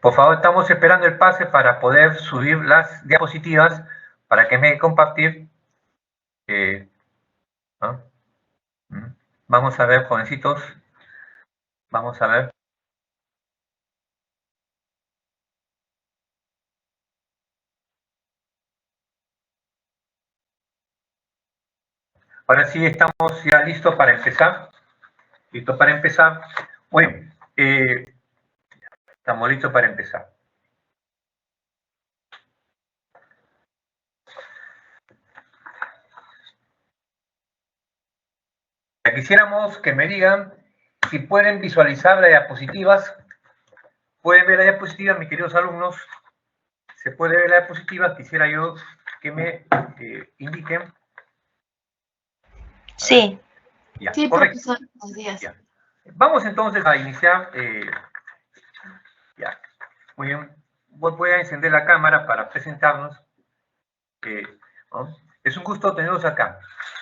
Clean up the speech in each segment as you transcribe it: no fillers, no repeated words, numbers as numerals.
Por favor, estamos esperando el pase para poder subir las diapositivas para que me deje compartir. ¿No? Vamos a ver, jovencitos. Vamos a ver. Ahora sí estamos ya listos para empezar. Listo para empezar. Bueno, estamos listos para empezar. Quisiéramos que me digan si pueden visualizar las diapositivas. ¿Pueden ver las diapositivas, mis queridos alumnos? ¿Se puede ver la diapositiva? Quisiera yo que me indiquen. Sí. Ya, sí, correcto. profesor, buenos días. Ya. Vamos entonces a iniciar. Ya. Muy bien. Voy a encender la cámara para presentarnos. ¿No? Es un gusto tenerlos acá.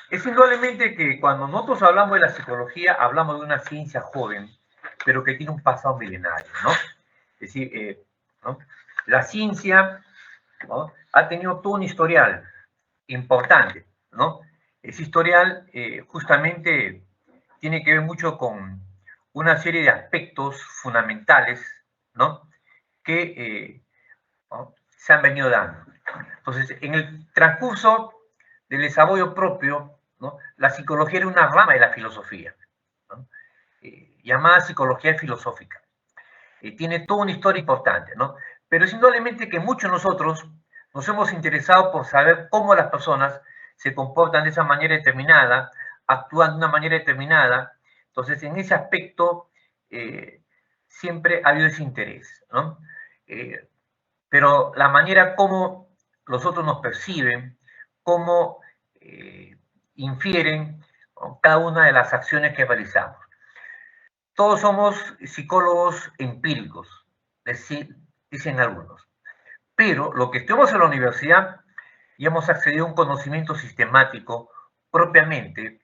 Es indudablemente que cuando nosotros hablamos de la psicología, hablamos de una ciencia joven, pero que tiene un pasado milenario, ¿no? Es decir, ¿no? La ciencia, ¿no?, ha tenido todo un historial importante, ¿no? Ese historial justamente tiene que ver mucho con una serie de aspectos fundamentales, ¿no?, que ¿no?, se han venido dando. Entonces, en el transcurso del desarrollo propio, ¿no?, la psicología era una rama de la filosofía, ¿no?, llamada psicología filosófica. Tiene toda una historia importante, ¿no? Pero es indudablemente que muchos de nosotros nos hemos interesado por saber cómo las personas se comportan de esa manera determinada, actúan de una manera determinada. Entonces, en ese aspecto siempre ha habido ese interés, ¿no? Pero la manera como los otros nos perciben, cómo infieren, ¿no?, cada una de las acciones que realizamos. Todos somos psicólogos empíricos, dicen algunos. Pero lo que estudiamos en la universidad y hemos accedido a un conocimiento sistemático propiamente,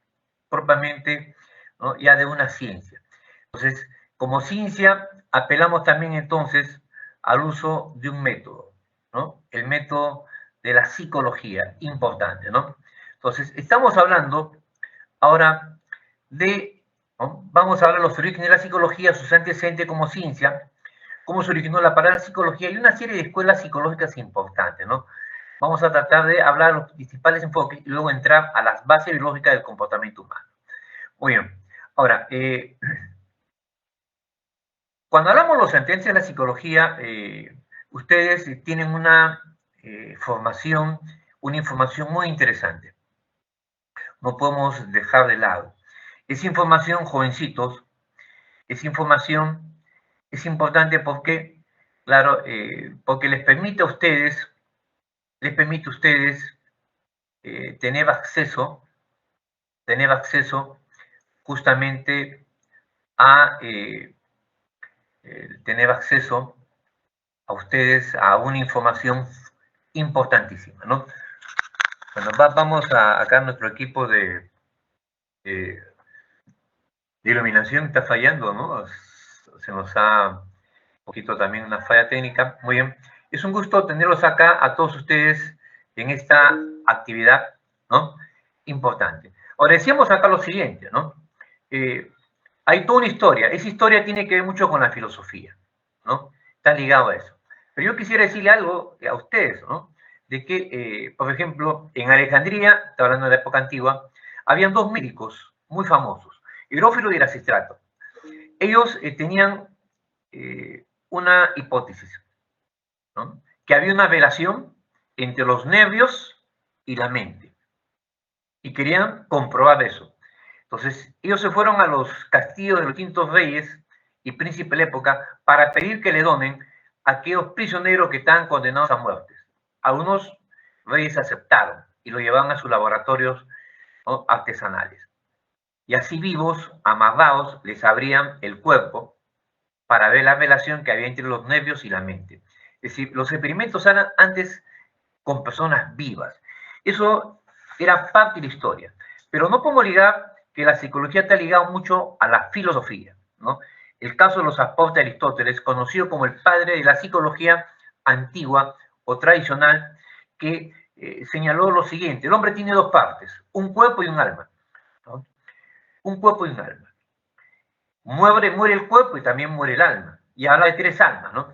¿no?, ya de una ciencia. Entonces, como ciencia, apelamos también entonces al uso de un método, ¿no?, el método de la psicología, importante, ¿no? Entonces, estamos hablando ahora de, ¿no?, vamos a hablar de los orígenes de la psicología, sus antecedentes como ciencia, cómo se originó la palabra psicología y una serie de escuelas psicológicas importantes, ¿no? Vamos a tratar de hablar de los principales enfoques y luego entrar a las bases biológicas del comportamiento humano. Muy bien. Ahora, cuando hablamos de los antecedentes de la psicología, ustedes tienen una formación, una información muy interesante. No podemos dejar de lado. Esa información, jovencitos, esa información es importante porque, claro, porque les permite a ustedes tener acceso justamente a tener acceso a ustedes a una información importantísima, ¿no? Bueno, vamos a acá nuestro equipo de iluminación está fallando, ¿no? Se nos ha un poquito también una falla técnica. Muy bien. Es un gusto tenerlos acá a todos ustedes en esta actividad, ¿no?, importante. Ahora, decíamos acá lo siguiente, ¿no? Hay toda una historia. Esa historia tiene que ver mucho con la filosofía, ¿no? Está ligado a eso. Pero yo quisiera decirle algo a ustedes, ¿no? De que, por ejemplo, en Alejandría, está hablando de la época antigua, habían dos médicos muy famosos, Hierófilo y Erasistrato. Ellos tenían una hipótesis, ¿no?, que había una relación entre los nervios y la mente. Y querían comprobar eso. Entonces, ellos se fueron a los castillos de los distintos reyes y príncipes de la época para pedir que le donen a aquellos prisioneros que estaban condenados a muerte. Algunos reyes aceptaron y lo llevaban a sus laboratorios, ¿no?, artesanales. Y así vivos, amarrados, les abrían el cuerpo para ver la relación que había entre los nervios y la mente. Es decir, los experimentos eran antes con personas vivas. Eso era parte de la historia. Pero no podemos ligar que la psicología está ligada mucho a la filosofía, ¿no? el caso de los aportes de Aristóteles, conocido como el padre de la psicología antigua o tradicional, que señaló lo siguiente: el hombre tiene dos partes, un cuerpo y un alma, ¿no? Un cuerpo y un alma. Muere el cuerpo y también muere el alma. Y habla de tres almas, ¿no?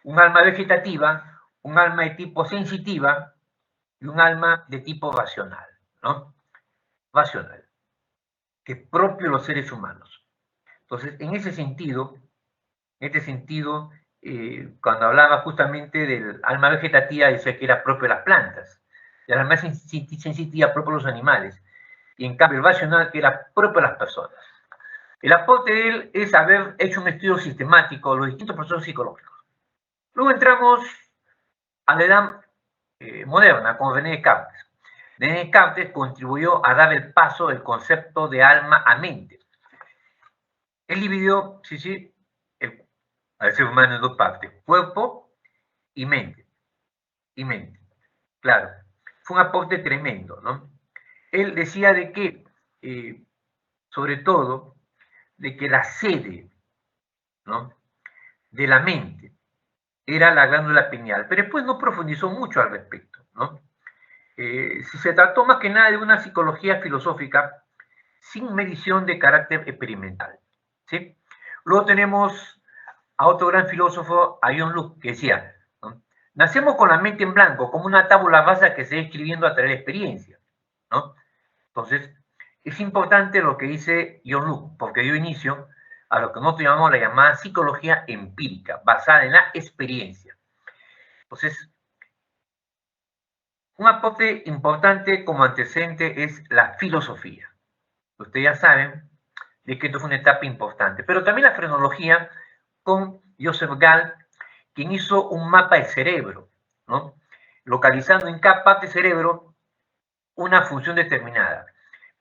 Un alma vegetativa, un alma de tipo sensitiva y un alma de tipo racional, ¿no? Racional, que es propio de los seres humanos. Entonces, en este sentido, cuando hablaba justamente del alma vegetativa, decía que era propio de las plantas, y el alma sensitiva propio de los animales, y en cambio el racional que era propio de las personas. El aporte de él es haber hecho un estudio sistemático de los distintos procesos psicológicos. Luego entramos a la edad moderna con René Descartes. René Descartes contribuyó a dar el paso del concepto de alma a mente. Él dividió, al ser humano en dos partes, cuerpo y mente. Claro, fue un aporte tremendo, ¿no? Él decía de que, sobre todo, de que la sede, ¿no?, de la mente era la glándula pineal, pero después no profundizó mucho al respecto, ¿no? Si se trató más que nada de una psicología filosófica sin medición de carácter experimental, ¿sí? Luego tenemos a otro gran filósofo, a John Locke, que decía, ¿no?, nacemos con la mente en blanco, como una tabula rasa que se va escribiendo a través de la experiencia, ¿no? Entonces, es importante lo que dice John Locke, porque dio inicio a lo que nosotros llamamos la llamada psicología empírica, basada en la experiencia. Entonces, un aporte importante como antecedente es la filosofía. Ustedes ya saben de que esto fue una etapa importante, pero también la frenología con Joseph Gall, quien hizo un mapa del cerebro, ¿no?, localizando en cada parte del cerebro una función determinada.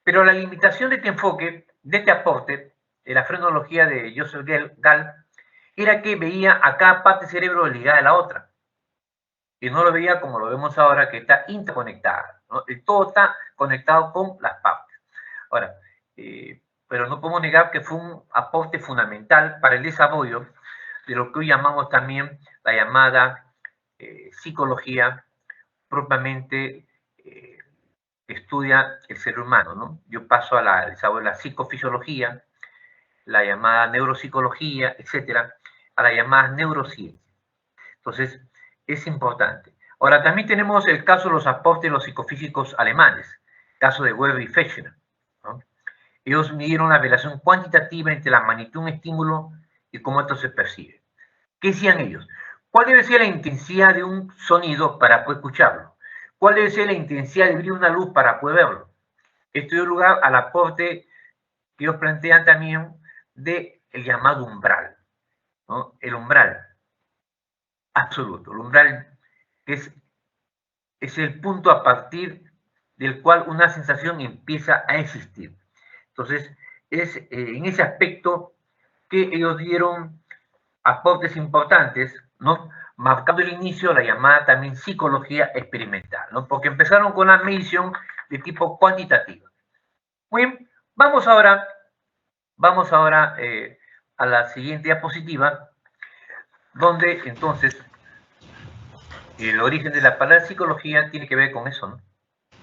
Pero la limitación de este enfoque, de este aporte, de la frenología de Joseph Gall, era que veía a cada parte del cerebro ligada a la otra. Y no lo veía como lo vemos ahora, que está interconectada, ¿no? Todo está conectado con las partes. Ahora, pero no podemos negar que fue un aporte fundamental para el desarrollo de lo que hoy llamamos también la llamada psicología propiamente estudia el ser humano, ¿no? Yo paso al desarrollo de la psicofisiología, la llamada neuropsicología, etcétera, a la llamada neurociencia. Entonces, es importante. Ahora, también tenemos el caso de los aportes de los psicofísicos alemanes, caso de Weber y Fechner, ¿no? Ellos midieron la relación cuantitativa entre la magnitud de un estímulo y cómo esto se percibe. ¿Qué decían ellos? ¿Cuál debe ser la intensidad de un sonido para poder escucharlo? ¿Cuál debe ser la intensidad de brillo de una luz para poder verlo? Esto dio lugar al aporte que ellos plantean también del llamado umbral, ¿no? El umbral absoluto, el umbral que es el punto a partir del cual una sensación empieza a existir. Entonces, es en ese aspecto que ellos dieron aportes importantes, ¿no?, marcando el inicio de la llamada también psicología experimental, ¿no?, porque empezaron con una medición de tipo cuantitativa. Muy bien, vamos ahora a la siguiente diapositiva, donde entonces el origen de la palabra psicología tiene que ver con eso, ¿no?,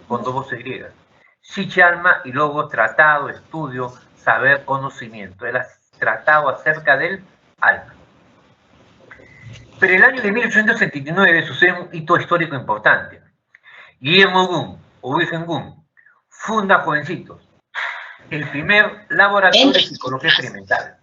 con dos voces griegas. Psiche, alma, y luego tratado, estudio, saber, conocimiento. Él ha tratado acerca del alma. Pero el año de 1879 sucede un hito histórico importante. Guillermo Gunn, o Wilhelm Gunn, funda, jovencitos, el primer laboratorio de psicología experimental.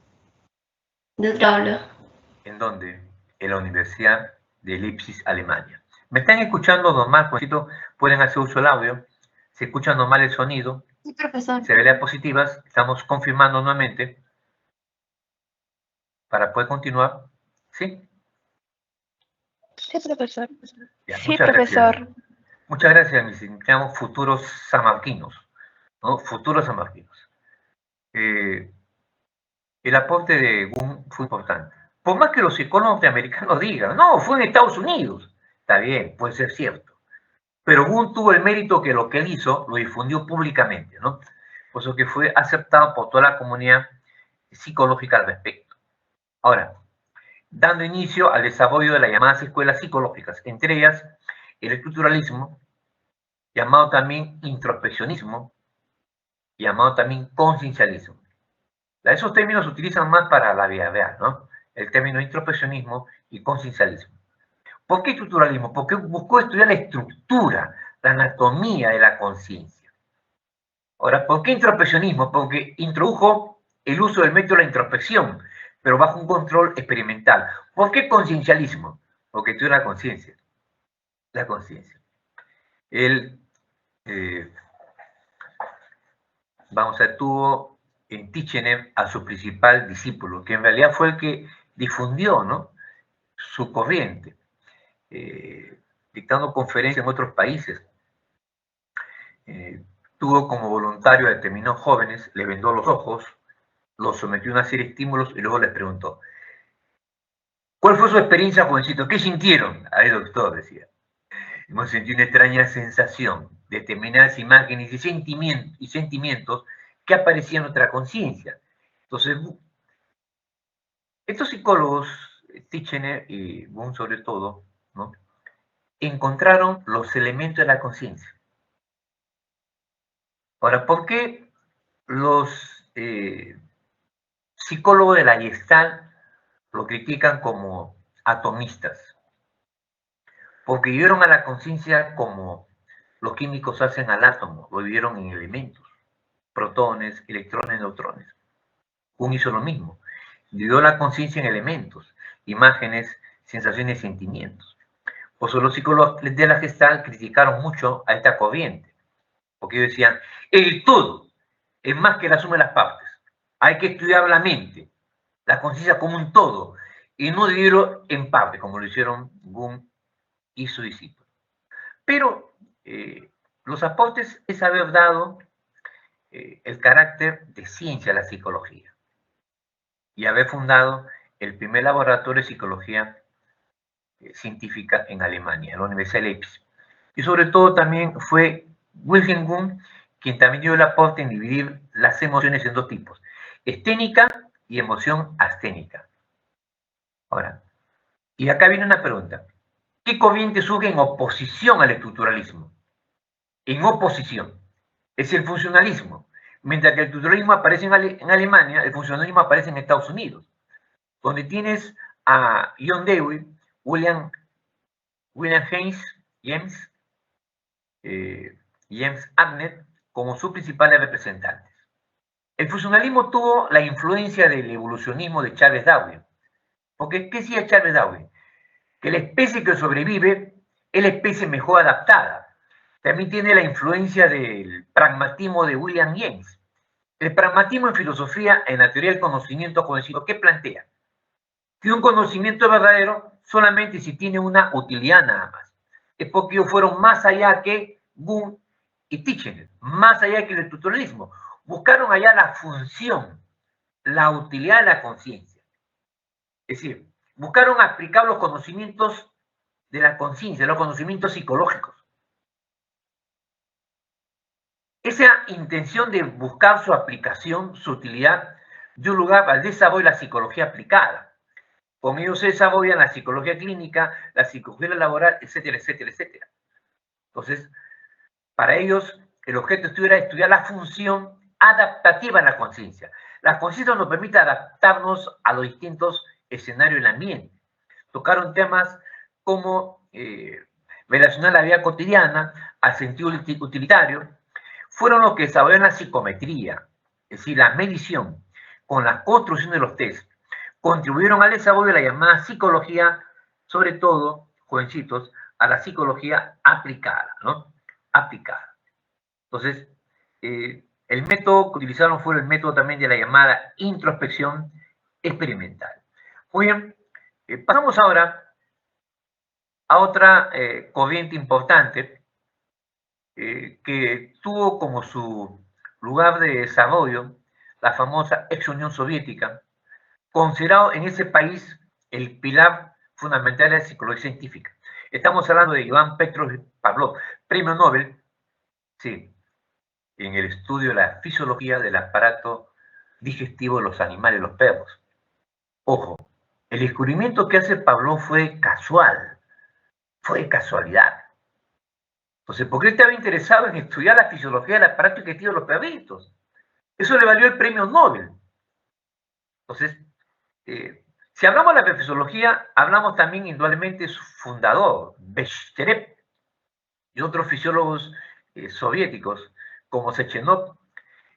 ¿En dónde? En la Universidad de Leipzig, Alemania. ¿Me están escuchando normal, jovencitos? Pueden hacer uso del audio. ¿Se escucha normal el sonido? Sí, profesor. Se ve diapositivas. Estamos confirmando nuevamente para poder continuar. ¿Sí? Sí, profesor. Ya, Sí, profesor. Muchas gracias, mis llamo futuros sanmarquinos, ¿no? Futuros sanmarquinos. El aporte de Gunn fue importante. Por más que los psicólogos norteamericanos digan, no, fue en Estados Unidos. Está bien, puede ser cierto. Pero Gunn tuvo el mérito que lo que él hizo lo difundió públicamente, ¿no? Por eso que fue aceptado por toda la comunidad psicológica al respecto. Ahora, dando inicio al desarrollo de las llamadas escuelas psicológicas, entre ellas el estructuralismo, llamado también introspeccionismo, llamado también conciencialismo. Esos términos se utilizan más para la vida real, ¿no? El término introspeccionismo y conciencialismo. ¿Por qué estructuralismo? Porque buscó estudiar la estructura, la anatomía de la conciencia. Ahora, ¿por qué introspeccionismo? Porque introdujo el uso del método de la introspección, pero bajo un control experimental. ¿Por qué conciencialismo? Porque estudia la conciencia. La conciencia. Él, vamos a ver, tuvo en Tichenev a su principal discípulo, que en realidad fue el que difundió, ¿no?, su corriente, dictando conferencias en otros países. Tuvo como voluntario a determinados jóvenes, le vendó los ojos, los sometió a una serie de estímulos y luego les preguntó: ¿cuál fue su experiencia, jovencito? ¿Qué sintieron? Ay, doctor, decía. Hemos sentido una extraña sensación, determinadas imágenes y sentimientos que aparecían en nuestra conciencia. Entonces, estos psicólogos, Tichener y Boone sobre todo, ¿no?, encontraron los elementos de la conciencia. Ahora, ¿por qué los psicólogos de la Gestalt lo critican como atomistas? Porque vivieron a la conciencia como los químicos hacen al átomo, lo vivieron en elementos, protones, electrones, neutrones. Jung hizo lo mismo, vivió la conciencia en elementos, imágenes, sensaciones, sentimientos. Por eso los psicólogos de la Gestalt criticaron mucho a esta corriente, porque ellos decían: el todo es más que la suma de las partes. Hay que estudiar la mente, la conciencia como un todo, y no dividirlo en partes, como lo hicieron Jung y su discípulo. Pero los aportes es haber dado el carácter de ciencia a la psicología y haber fundado el primer laboratorio de psicología científica en Alemania, en la Universidad de Leipzig. Y sobre todo también fue Wilhelm Wundt quien también dio el aporte en dividir las emociones en dos tipos: esténica y emoción asténica. Ahora, y acá viene una pregunta: ¿qué corriente surge en oposición al estructuralismo? En oposición. Es el funcionalismo. Mientras que el estructuralismo aparece en Alemania, el funcionalismo aparece en Estados Unidos, donde tienes a John Dewey, William James Arnett como sus principales representantes. El funcionalismo tuvo la influencia del evolucionismo de Charles Darwin. Porque, ¿qué decía Charles Darwin? Que la especie que sobrevive es la especie mejor adaptada. También tiene la influencia del pragmatismo de William James. El pragmatismo en filosofía, en la teoría del conocimiento conocido, ¿qué plantea? Que un conocimiento es verdadero solamente si tiene una utilidad nada más. Es porque ellos fueron más allá que Wundt y Tichener, más allá que el estructuralismo. Buscaron allá la función, la utilidad de la conciencia. Es decir, buscaron aplicar los conocimientos de la conciencia, los conocimientos psicológicos. Esa intención de buscar su aplicación, su utilidad, dio lugar al desarrollo de la psicología aplicada. Con ello se desarrolla la psicología clínica, la psicología laboral, etcétera, etcétera, etcétera. Entonces, para ellos, el objeto de estudio era estudiar la función adaptativa de la conciencia. La conciencia nos permite adaptarnos a los distintos escenarios del ambiente. Tocaron temas como relacionar la vida cotidiana al sentido utilitario. Fueron los que desarrollaron la psicometría, es decir, la medición, con la construcción de los test. Contribuyeron al desarrollo de la llamada psicología, sobre todo, jovencitos, a la psicología aplicada, ¿no? Aplicada. Entonces, el método que utilizaron fue el método también de la llamada introspección experimental. Muy bien, pasamos ahora a otra corriente importante que tuvo como su lugar de desarrollo la famosa ex Unión Soviética, considerado en ese país el pilar fundamental de la psicología científica. Estamos hablando de Iván Petrovich Pavlov, premio Nobel, sí, en el estudio de la fisiología del aparato digestivo de los animales, los perros. Ojo, El descubrimiento que hace Pavlov fue casual, fue de casualidad. Entonces, ¿por qué estaba interesado en estudiar la fisiología del aparato digestivo de los perritos? Eso le valió el premio Nobel. Entonces, si hablamos de la fisiología, hablamos también indudablemente de su fundador, Bechterev, y otros fisiólogos soviéticos, como Sechenov.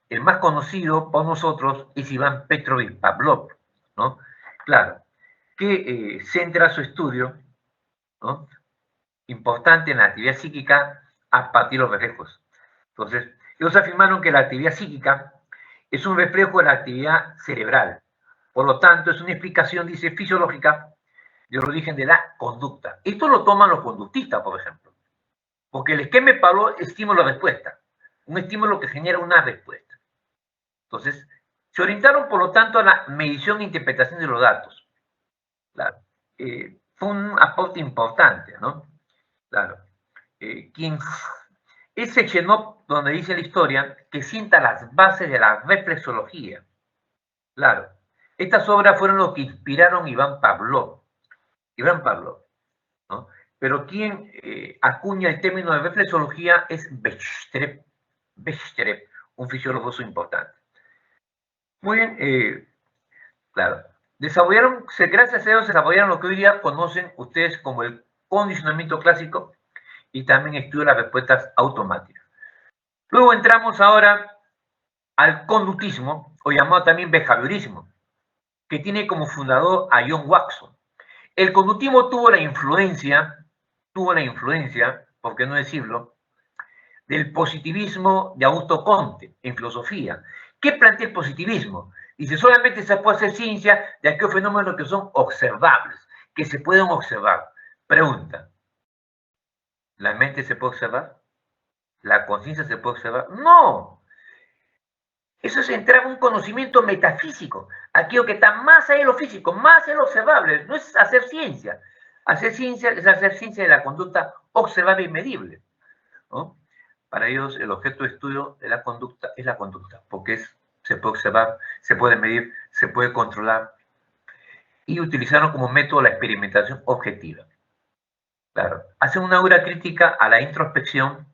El más conocido por nosotros es Iván Petrovich Pavlov, ¿no? Claro, que centra su estudio, ¿no?, importante en la actividad psíquica a partir de los reflejos. Entonces, ellos afirmaron que la actividad psíquica es un reflejo de la actividad cerebral. Por lo tanto, es una explicación, dice, fisiológica del origen de la conducta. Esto lo toman los conductistas, por ejemplo. Porque el esquema de Pavlov es estímulo-respuesta. Un estímulo que genera una respuesta. Entonces, se orientaron, por lo tanto, a la medición e interpretación de los datos. Claro. Fue un aporte importante, ¿no? Claro. Es Sechenov donde dice la historia que sienta las bases de la reflexología. Claro. Estas obras fueron lo que inspiraron a Iván Pavlov. ¿No? Pero quien acuña el término de reflexología es Bechterev, un fisiólogo importante. Muy bien, claro. Gracias a ellos se desarrollaron lo que hoy día conocen ustedes como el condicionamiento clásico y también estudio las respuestas automáticas. Luego entramos ahora al conductismo, o llamado también behaviorismo, que tiene como fundador a John Watson. El conductismo tuvo la influencia, por qué no decirlo, del positivismo de Augusto Comte en filosofía. ¿Qué plantea el positivismo? Dice, solamente se puede hacer ciencia de aquellos fenómenos que son observables, que se pueden observar. Pregunta, ¿la mente se puede observar? ¿La conciencia se puede observar? No. Eso es entrar en un conocimiento metafísico, aquello que está más allá de lo físico, más allá de lo observable. No es hacer ciencia. Hacer ciencia es hacer ciencia de la conducta observable y medible, ¿no? Para ellos el objeto de estudio de la conducta es la conducta, porque se puede observar, se puede medir, se puede controlar, y utilizaron como método la experimentación objetiva. Claro, hacen una dura crítica a la introspección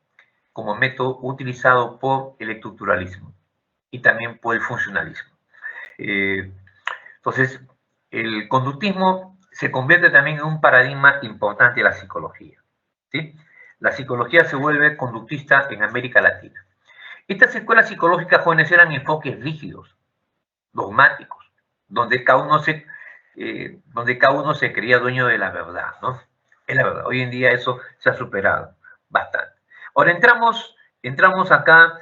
como método utilizado por el estructuralismo y también por el funcionalismo. Entonces, el conductismo se convierte también en un paradigma importante de la psicología, ¿sí? La psicología se vuelve conductista en América Latina. Estas escuelas psicológicas jóvenes eran enfoques rígidos, dogmáticos, donde cada uno se creía dueño de la verdad, ¿no? Es la verdad. Hoy en día eso se ha superado bastante. Ahora entramos acá,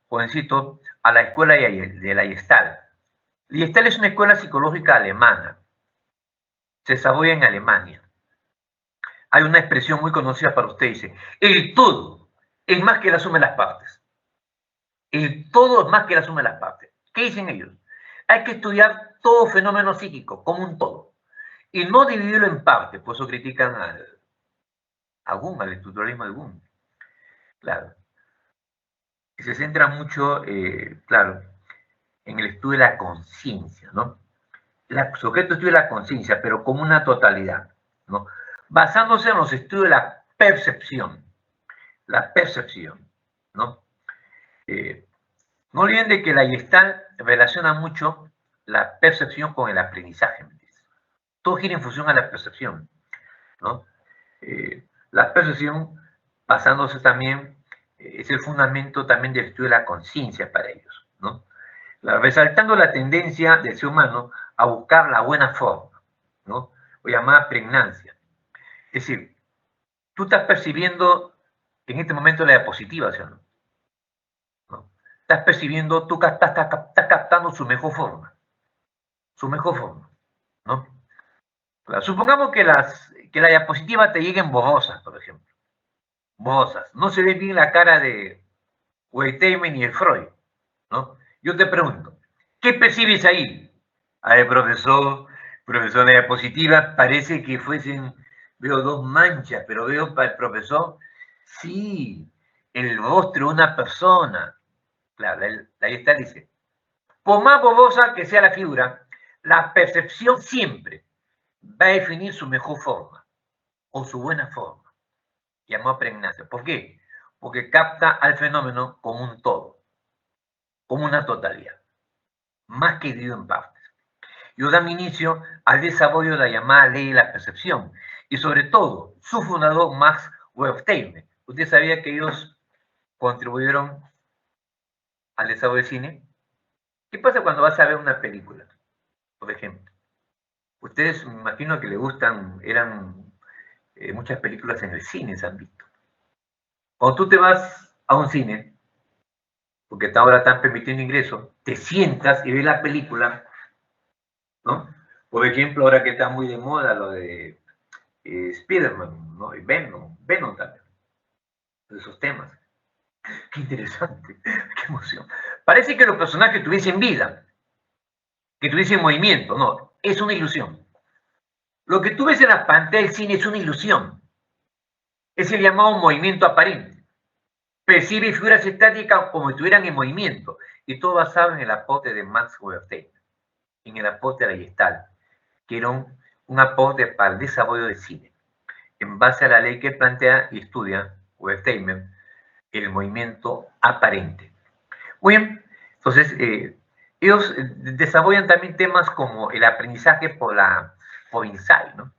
jovencito, a la escuela de la Gestalt. La Gestalt es una escuela psicológica alemana. Se desarrolla en Alemania. Hay una expresión muy conocida para usted, dice, el todo es más que la suma de las partes. El todo es más que la suma de las partes. ¿Qué dicen ellos? Hay que estudiar todo fenómeno psíquico como un todo y no dividirlo en partes. Por eso critican al estructuralismo de Wundt. Claro. Se centra mucho, claro, en el estudio de la conciencia, ¿no? El sujeto estudia la conciencia, pero como una totalidad, ¿no? Basándose en los estudios de la percepción, ¿no? No olviden de que la Gestalt relaciona mucho la percepción con el aprendizaje. Todo gira en función a la percepción, ¿no? La percepción, basándose también, es el fundamento también del estudio de la conciencia para ellos, ¿no? Resaltando la tendencia del ser humano a buscar la buena forma, ¿no? O llamada pregnancia. Es decir, tú estás percibiendo en este momento la diapositiva, ¿sí o no? ¿No? Estás percibiendo, tú estás captando su mejor forma, ¿no? Claro, supongamos que la diapositiva te lleguen borrosas, por ejemplo. Borrosas. No se ve bien la cara de Wertheimer ni el Freud, ¿no? Yo te pregunto, ¿qué percibes ahí? A ver, profesor, la diapositiva parece que veo dos manchas, pero veo para el profesor, sí, el rostro de una persona. Claro, ahí está, dice, por más borrosa que sea la figura, La percepción siempre va a definir su mejor forma o su buena forma, llamado pregnancia. ¿Por qué? Porque capta al fenómeno como un todo, como una totalidad, más que dividido en partes. Y dan inicio al desarrollo de la llamada ley de la percepción, y sobre todo, su fundador, Max Wertheimer. ¿Usted sabía que ellos contribuyeron al desarrollo del cine? ¿Qué pasa cuando vas a ver una película, por ejemplo? Ustedes, me imagino que les gustan, eran muchas películas en el cine, se han visto. Cuando tú te vas a un cine, porque hasta ahora están permitiendo ingreso, te sientas y ves la película, ¿no? Por ejemplo, ahora que está muy de moda lo de Spider-Man, ¿no? Y Venom también, de esos temas. Qué interesante, qué emoción. Parece que los personajes tuviesen vida, que tuviesen movimiento, no, es una ilusión. Lo que tú ves en la pantalla del cine es una ilusión. Es el llamado movimiento aparente. Percibe figuras estáticas como si estuvieran en movimiento. Y todo basado en el aporte de Max Wertheimer, en el aporte de la Gestalt, que era un aporte para el desarrollo del cine, en base a la ley que plantea y estudia Wertheimer, el movimiento aparente. Muy bien, entonces ellos desarrollan también temas como el aprendizaje por insight, ¿no?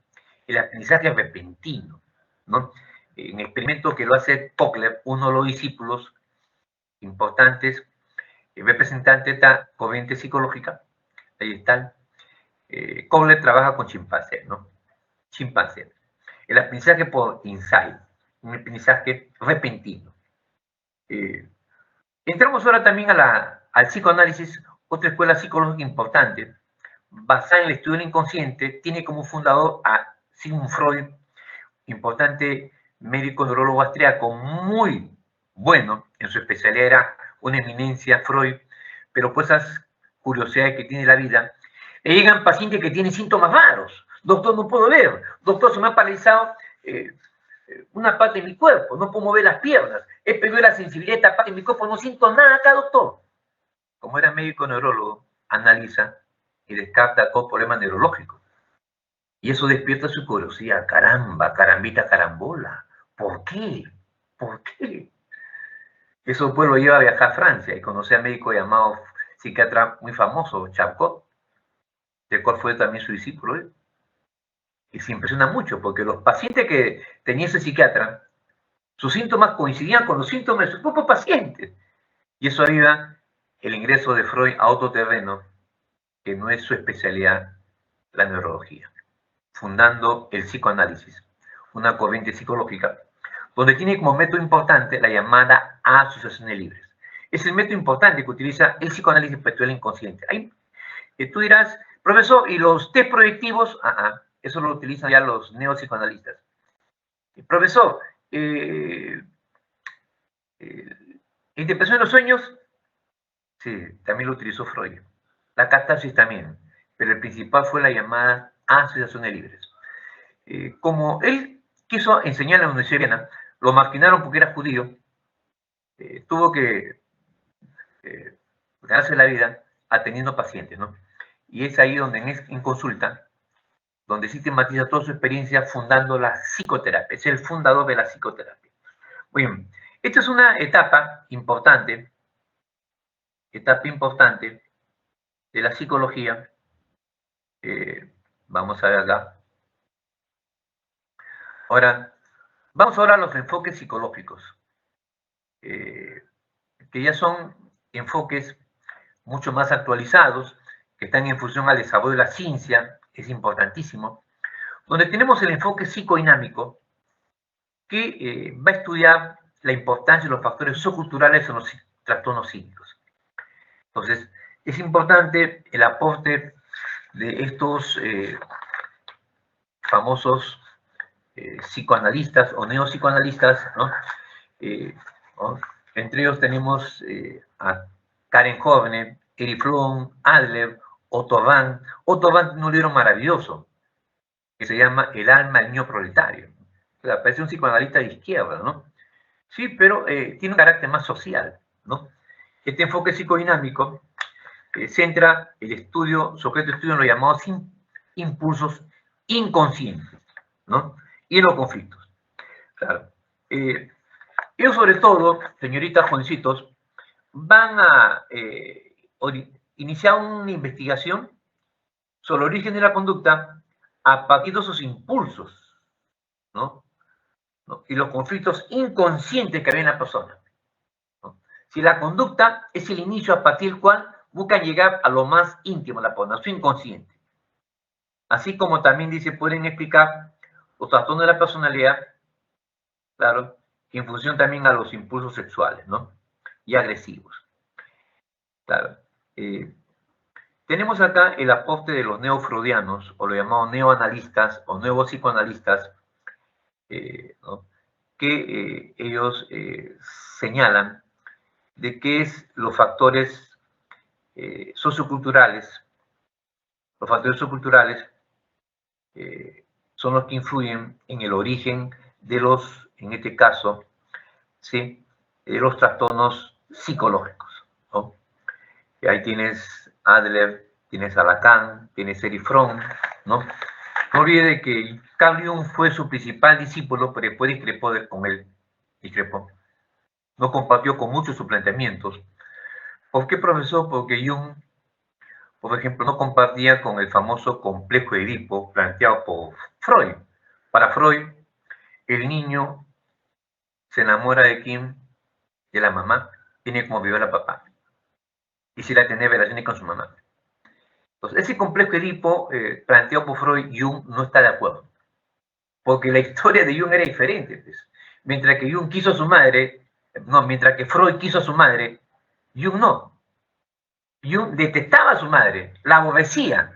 El aprendizaje repentino, ¿no? Un experimento que lo hace Kotler, uno de los discípulos importantes, representante de esta corriente psicológica, ahí está. Kotler trabaja con chimpancés, ¿no? Chimpancés. El aprendizaje por insight, un aprendizaje repentino. Entramos ahora también al psicoanálisis, otra escuela psicológica importante, basada en el estudio del inconsciente, tiene como fundador a Sigmund Freud, importante médico neurólogo austriaco, muy bueno, en su especialidad era una eminencia Freud, pero por esas curiosidades que tiene la vida, le llegan pacientes que tienen síntomas raros. Doctor, no puedo ver. Doctor, se me ha paralizado una parte de mi cuerpo, no puedo mover las piernas, he perdido la sensibilidad de esta parte de mi cuerpo, no siento nada acá, doctor. Como era médico neurólogo, analiza y descarta todo problema neurológico. Y eso despierta su curiosidad. Caramba, carambita, carambola. ¿Por qué? ¿Por qué? Eso después lo lleva a viajar a Francia y conoce a un médico llamado psiquiatra muy famoso, Charcot, del cual fue también su discípulo. Y se impresiona mucho porque los pacientes que tenía ese psiquiatra, sus síntomas coincidían con los síntomas de sus propios pacientes. Y eso ayuda el ingreso de Freud a otro terreno que no es su especialidad, la neurología, fundando el psicoanálisis, una corriente psicológica, donde tiene como método importante la llamada asociaciones libres. Es el método importante que utiliza el psicoanálisis respecto al inconsciente. Ahí, tú dirás, profesor, ¿y los test proyectivos? Eso lo utilizan ya los neopsicoanalistas. Profesor, ¿interpretación de los sueños? Sí, también lo utilizó Freud. La catarsis también, pero el principal fue la llamada asociaciones libres. Como él quiso enseñar en la Universidad de Viena, lo marginaron porque era judío, tuvo que ganarse la vida atendiendo pacientes, ¿no? Y es ahí donde en consulta, donde sistematiza toda su experiencia fundando la psicoterapia. Es el fundador de la psicoterapia. Muy bien, esta es una etapa importante de la psicología. Vamos a ver acá. Ahora, vamos ahora a los enfoques psicológicos, que ya son enfoques mucho más actualizados, que están en función al desarrollo de la ciencia, es importantísimo, donde tenemos el enfoque psicodinámico, que va a estudiar la importancia de los factores socioculturales en los trastornos psíquicos. Entonces, es importante el aporte de estos famosos psicoanalistas o neopsicoanalistas, ¿no? ¿No? Entre ellos tenemos a Karen Horner, Erich Fromm, Adler, Otto Rahn. Otto Rahn tiene un libro maravilloso que se llama El alma del niño proletario. O sea, parece un psicoanalista de izquierda, ¿no? Sí, pero tiene un carácter más social, ¿no? Este enfoque psicodinámico centra el estudio, su objeto de estudio en los llamados impulsos inconscientes, ¿no? Y en los conflictos. Claro. Ellos, sobre todo, señoritas, jovencitos, van a iniciar una investigación sobre el origen de la conducta a partir de esos impulsos, ¿no? Y los conflictos inconscientes que había en la persona, ¿no? Si la conducta es el inicio a partir del cual buscan llegar a lo más íntimo de la persona, su inconsciente. Así como también dice, pueden explicar los trastornos de la personalidad, claro, en función también a los impulsos sexuales, ¿no? Y agresivos. Claro. Tenemos acá el aporte de los neofreudianos, o los llamados neoanalistas, o nuevos psicoanalistas, ¿no? Que ellos señalan de que es los factores socioculturales, son los que influyen en el origen de los, en este caso, ¿sí?, de los trastornos psicológicos, ¿no? Y ahí tienes Adler, tienes a Lacan, tienes Erich Fromm, ¿no? No olvide que Carl Jung fue su principal discípulo, pero después discrepó con él, no compartió con muchos sus planteamientos. ¿Por qué, profesor? Porque Jung, por ejemplo, no compartía con el famoso complejo de Edipo planteado por Freud. Para Freud, el niño se enamora de quién, de la mamá, tiene como violar a papá. Quisiera tener relaciones con su mamá. Entonces, ese complejo de Edipo planteado por Freud, Jung no está de acuerdo. Porque la historia de Jung era diferente. Pues. Mientras que Jung quiso a su madre, mientras que Freud quiso a su madre, Jung no. Jung detestaba a su madre, la aborrecía,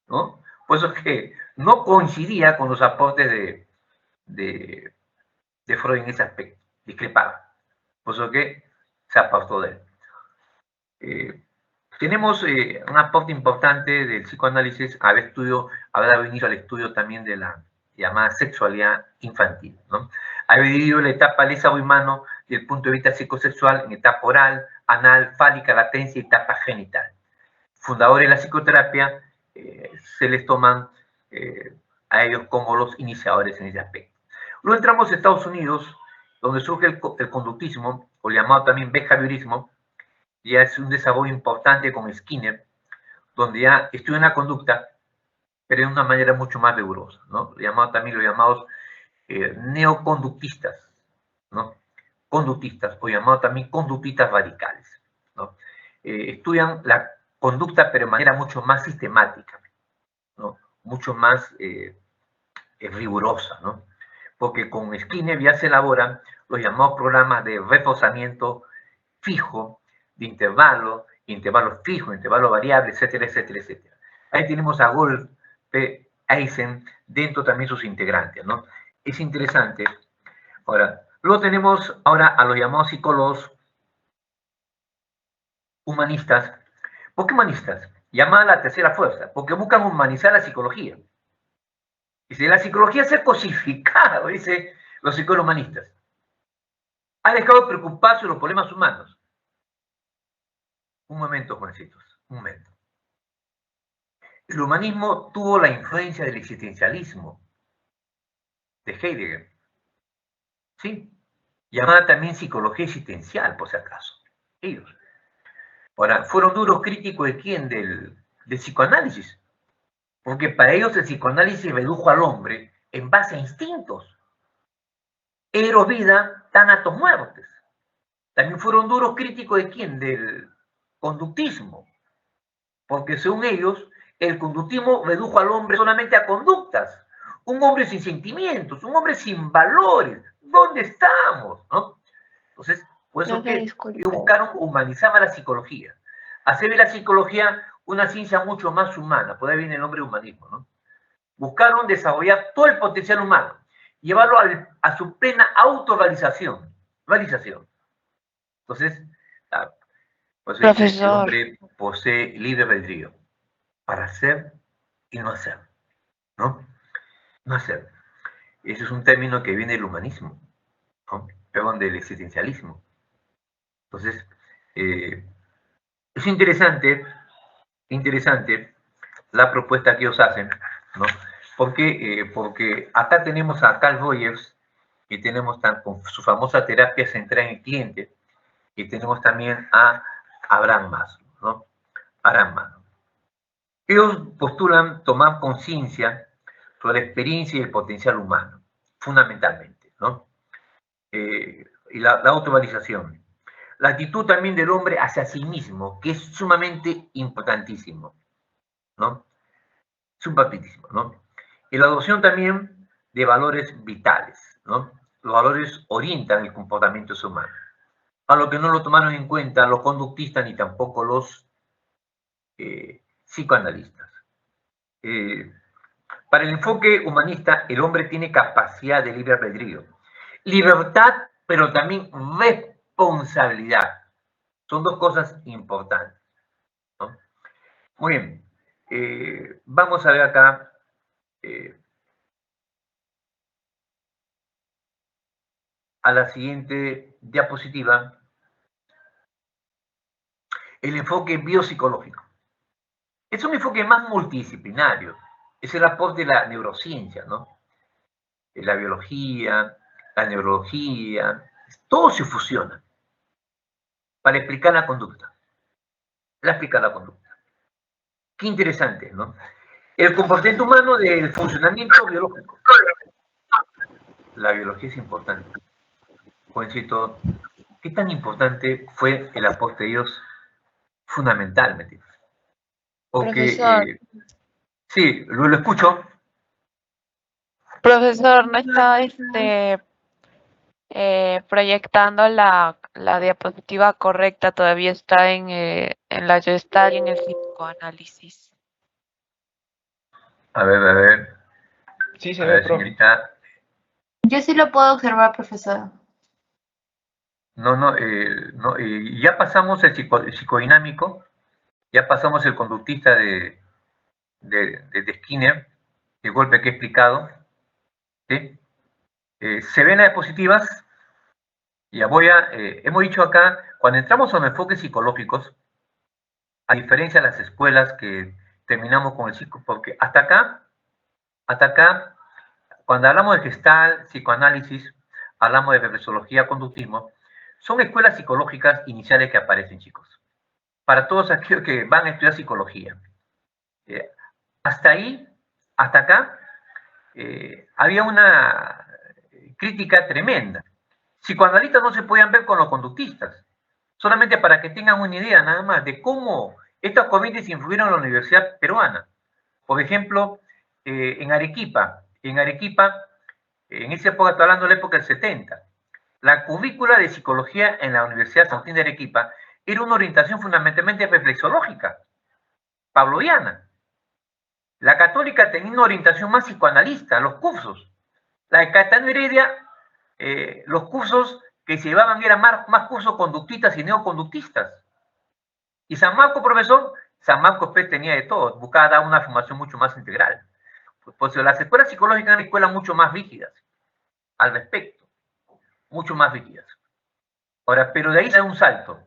¿no? Por eso es que no coincidía con los aportes de Freud en ese aspecto, discrepaba. Por eso que se apartó de él. Tenemos un aporte importante del psicoanálisis, haber dado inicio al estudio también de la llamada sexualidad infantil, ¿no? Ha dividido la etapa lésbico-humano desde el punto de vista psicosexual en etapa oral, anal, fálica, latencia y etapa genital. Fundadores de la psicoterapia se les toman a ellos como los iniciadores en ese aspecto. Luego entramos a Estados Unidos, donde surge el conductismo, o llamado también behaviorismo. Ya es un desarrollo importante con Skinner, donde ya estudia la conducta, pero de una manera mucho más rigurosa, ¿no? También los llamados neoconductistas, ¿no? Conductistas, o llamados también conductistas radicales, ¿no? Estudian la conducta, pero de manera mucho más sistemática, ¿no? Mucho más rigurosa, ¿no? Porque con Skinner ya se elaboran los llamados programas de reforzamiento fijo, de intervalos fijos, intervalos variables, etcétera, etcétera, etcétera. Ahí tenemos a Gold, P. Eisen, dentro también sus integrantes, ¿no? Es interesante. Ahora, luego tenemos ahora a los llamados psicólogos humanistas. ¿Por qué humanistas? Llamada la tercera fuerza, porque buscan humanizar la psicología. Y si la psicología se ha cosificado, dice los psicólogos humanistas, ha dejado de preocuparse de los problemas humanos. Un momento, jovencitos, un momento. El humanismo tuvo la influencia del existencialismo de Heidegger, ¿sí? Llamada también psicología existencial, por si acaso. Ellos. Ahora, fueron duros críticos de quién? Del psicoanálisis. Porque para ellos el psicoanálisis redujo al hombre en base a instintos. Eros vida, tánatos muertes. También fueron duros críticos de quién? Del conductismo. Porque según ellos, el conductismo redujo al hombre solamente a conductas. Un hombre sin sentimientos, un hombre sin valores. ¿Dónde estamos? ¿No? Entonces, por eso que ellos buscaron humanizar a la psicología. Hacer de la psicología una ciencia mucho más humana. Por ahí viene el nombre de humanismo, ¿no? Buscaron desarrollar todo el potencial humano. Llevarlo a su plena autorrealización. Entonces, pues el hombre posee libre albedrío para hacer y no hacer, ¿no? No hacer. Ese es un término que viene del humanismo, ¿no? Perdón, del existencialismo. Entonces, es interesante interesante la propuesta que ellos hacen, ¿no? Porque acá tenemos a Carl Rogers, y tenemos con su famosa terapia centrada en el cliente, y tenemos también a Abraham Maslow, ¿no? Abraham Maslow. Ellos postulan tomar conciencia sobre la experiencia y el potencial humano, fundamentalmente, ¿no? Y la autovalización. La actitud también del hombre hacia sí mismo, que es sumamente importantísimo, ¿no? Suprapitísimo, ¿no? Y la adopción también de valores vitales, ¿no? Los valores orientan el comportamiento humano, a lo que no lo tomaron en cuenta los conductistas ni tampoco los psicoanalistas. Para el enfoque humanista, el hombre tiene capacidad de libre albedrío, libertad, pero también responsabilidad. Son dos cosas importantes, ¿no? Muy bien. Vamos a ver acá. A la siguiente diapositiva, el enfoque biopsicológico. Es un enfoque más multidisciplinario, es el aporte de la neurociencia, ¿no? De la biología, la neurología, todo se fusiona para explicar la conducta. Qué interesante, ¿no? El comportamiento humano del funcionamiento biológico. La biología es importante. Jovencito, ¿qué tan importante fue el aporte de Dios fundamentalmente? Profesor. Sí, lo escucho. Profesor, no está proyectando la diapositiva correcta, todavía está en la Gestalt y en el psicoanálisis. A ver. Sí, se ve, profe. Señorita. Yo sí lo puedo observar, profesor. No, ya pasamos el psicodinámico, ya pasamos el conductista de Skinner, el golpe que he explicado. ¿Sí? Se ven las diapositivas. Ya hemos dicho acá, cuando entramos a los enfoques psicológicos, a diferencia de las escuelas que terminamos con el psico, porque hasta acá, cuando hablamos de Gestalt, psicoanálisis, hablamos de reflexología, conductismo, son escuelas psicológicas iniciales que aparecen, chicos. Para todos aquellos que van a estudiar psicología. Hasta acá, había una crítica tremenda. Psicoanalistas no se podían ver con los conductistas. Solamente para que tengan una idea nada más de cómo estas corrientes influyeron en la universidad peruana. Por ejemplo, en Arequipa, en esa época, estoy hablando de la época del 70, la currícula de psicología en la Universidad San Martín de Arequipa era una orientación fundamentalmente reflexológica, pavloviana. La católica tenía una orientación más psicoanalista, los cursos. La de Caetano Heredia, los cursos que se llevaban eran más cursos conductistas y neoconductistas. Y San Marcos, profesor, San Marcos tenía de todo, buscaba dar una formación mucho más integral. Pues las escuelas psicológicas eran escuelas mucho más rígidas al respecto, mucho más rígidas. Ahora, pero de ahí se da un salto,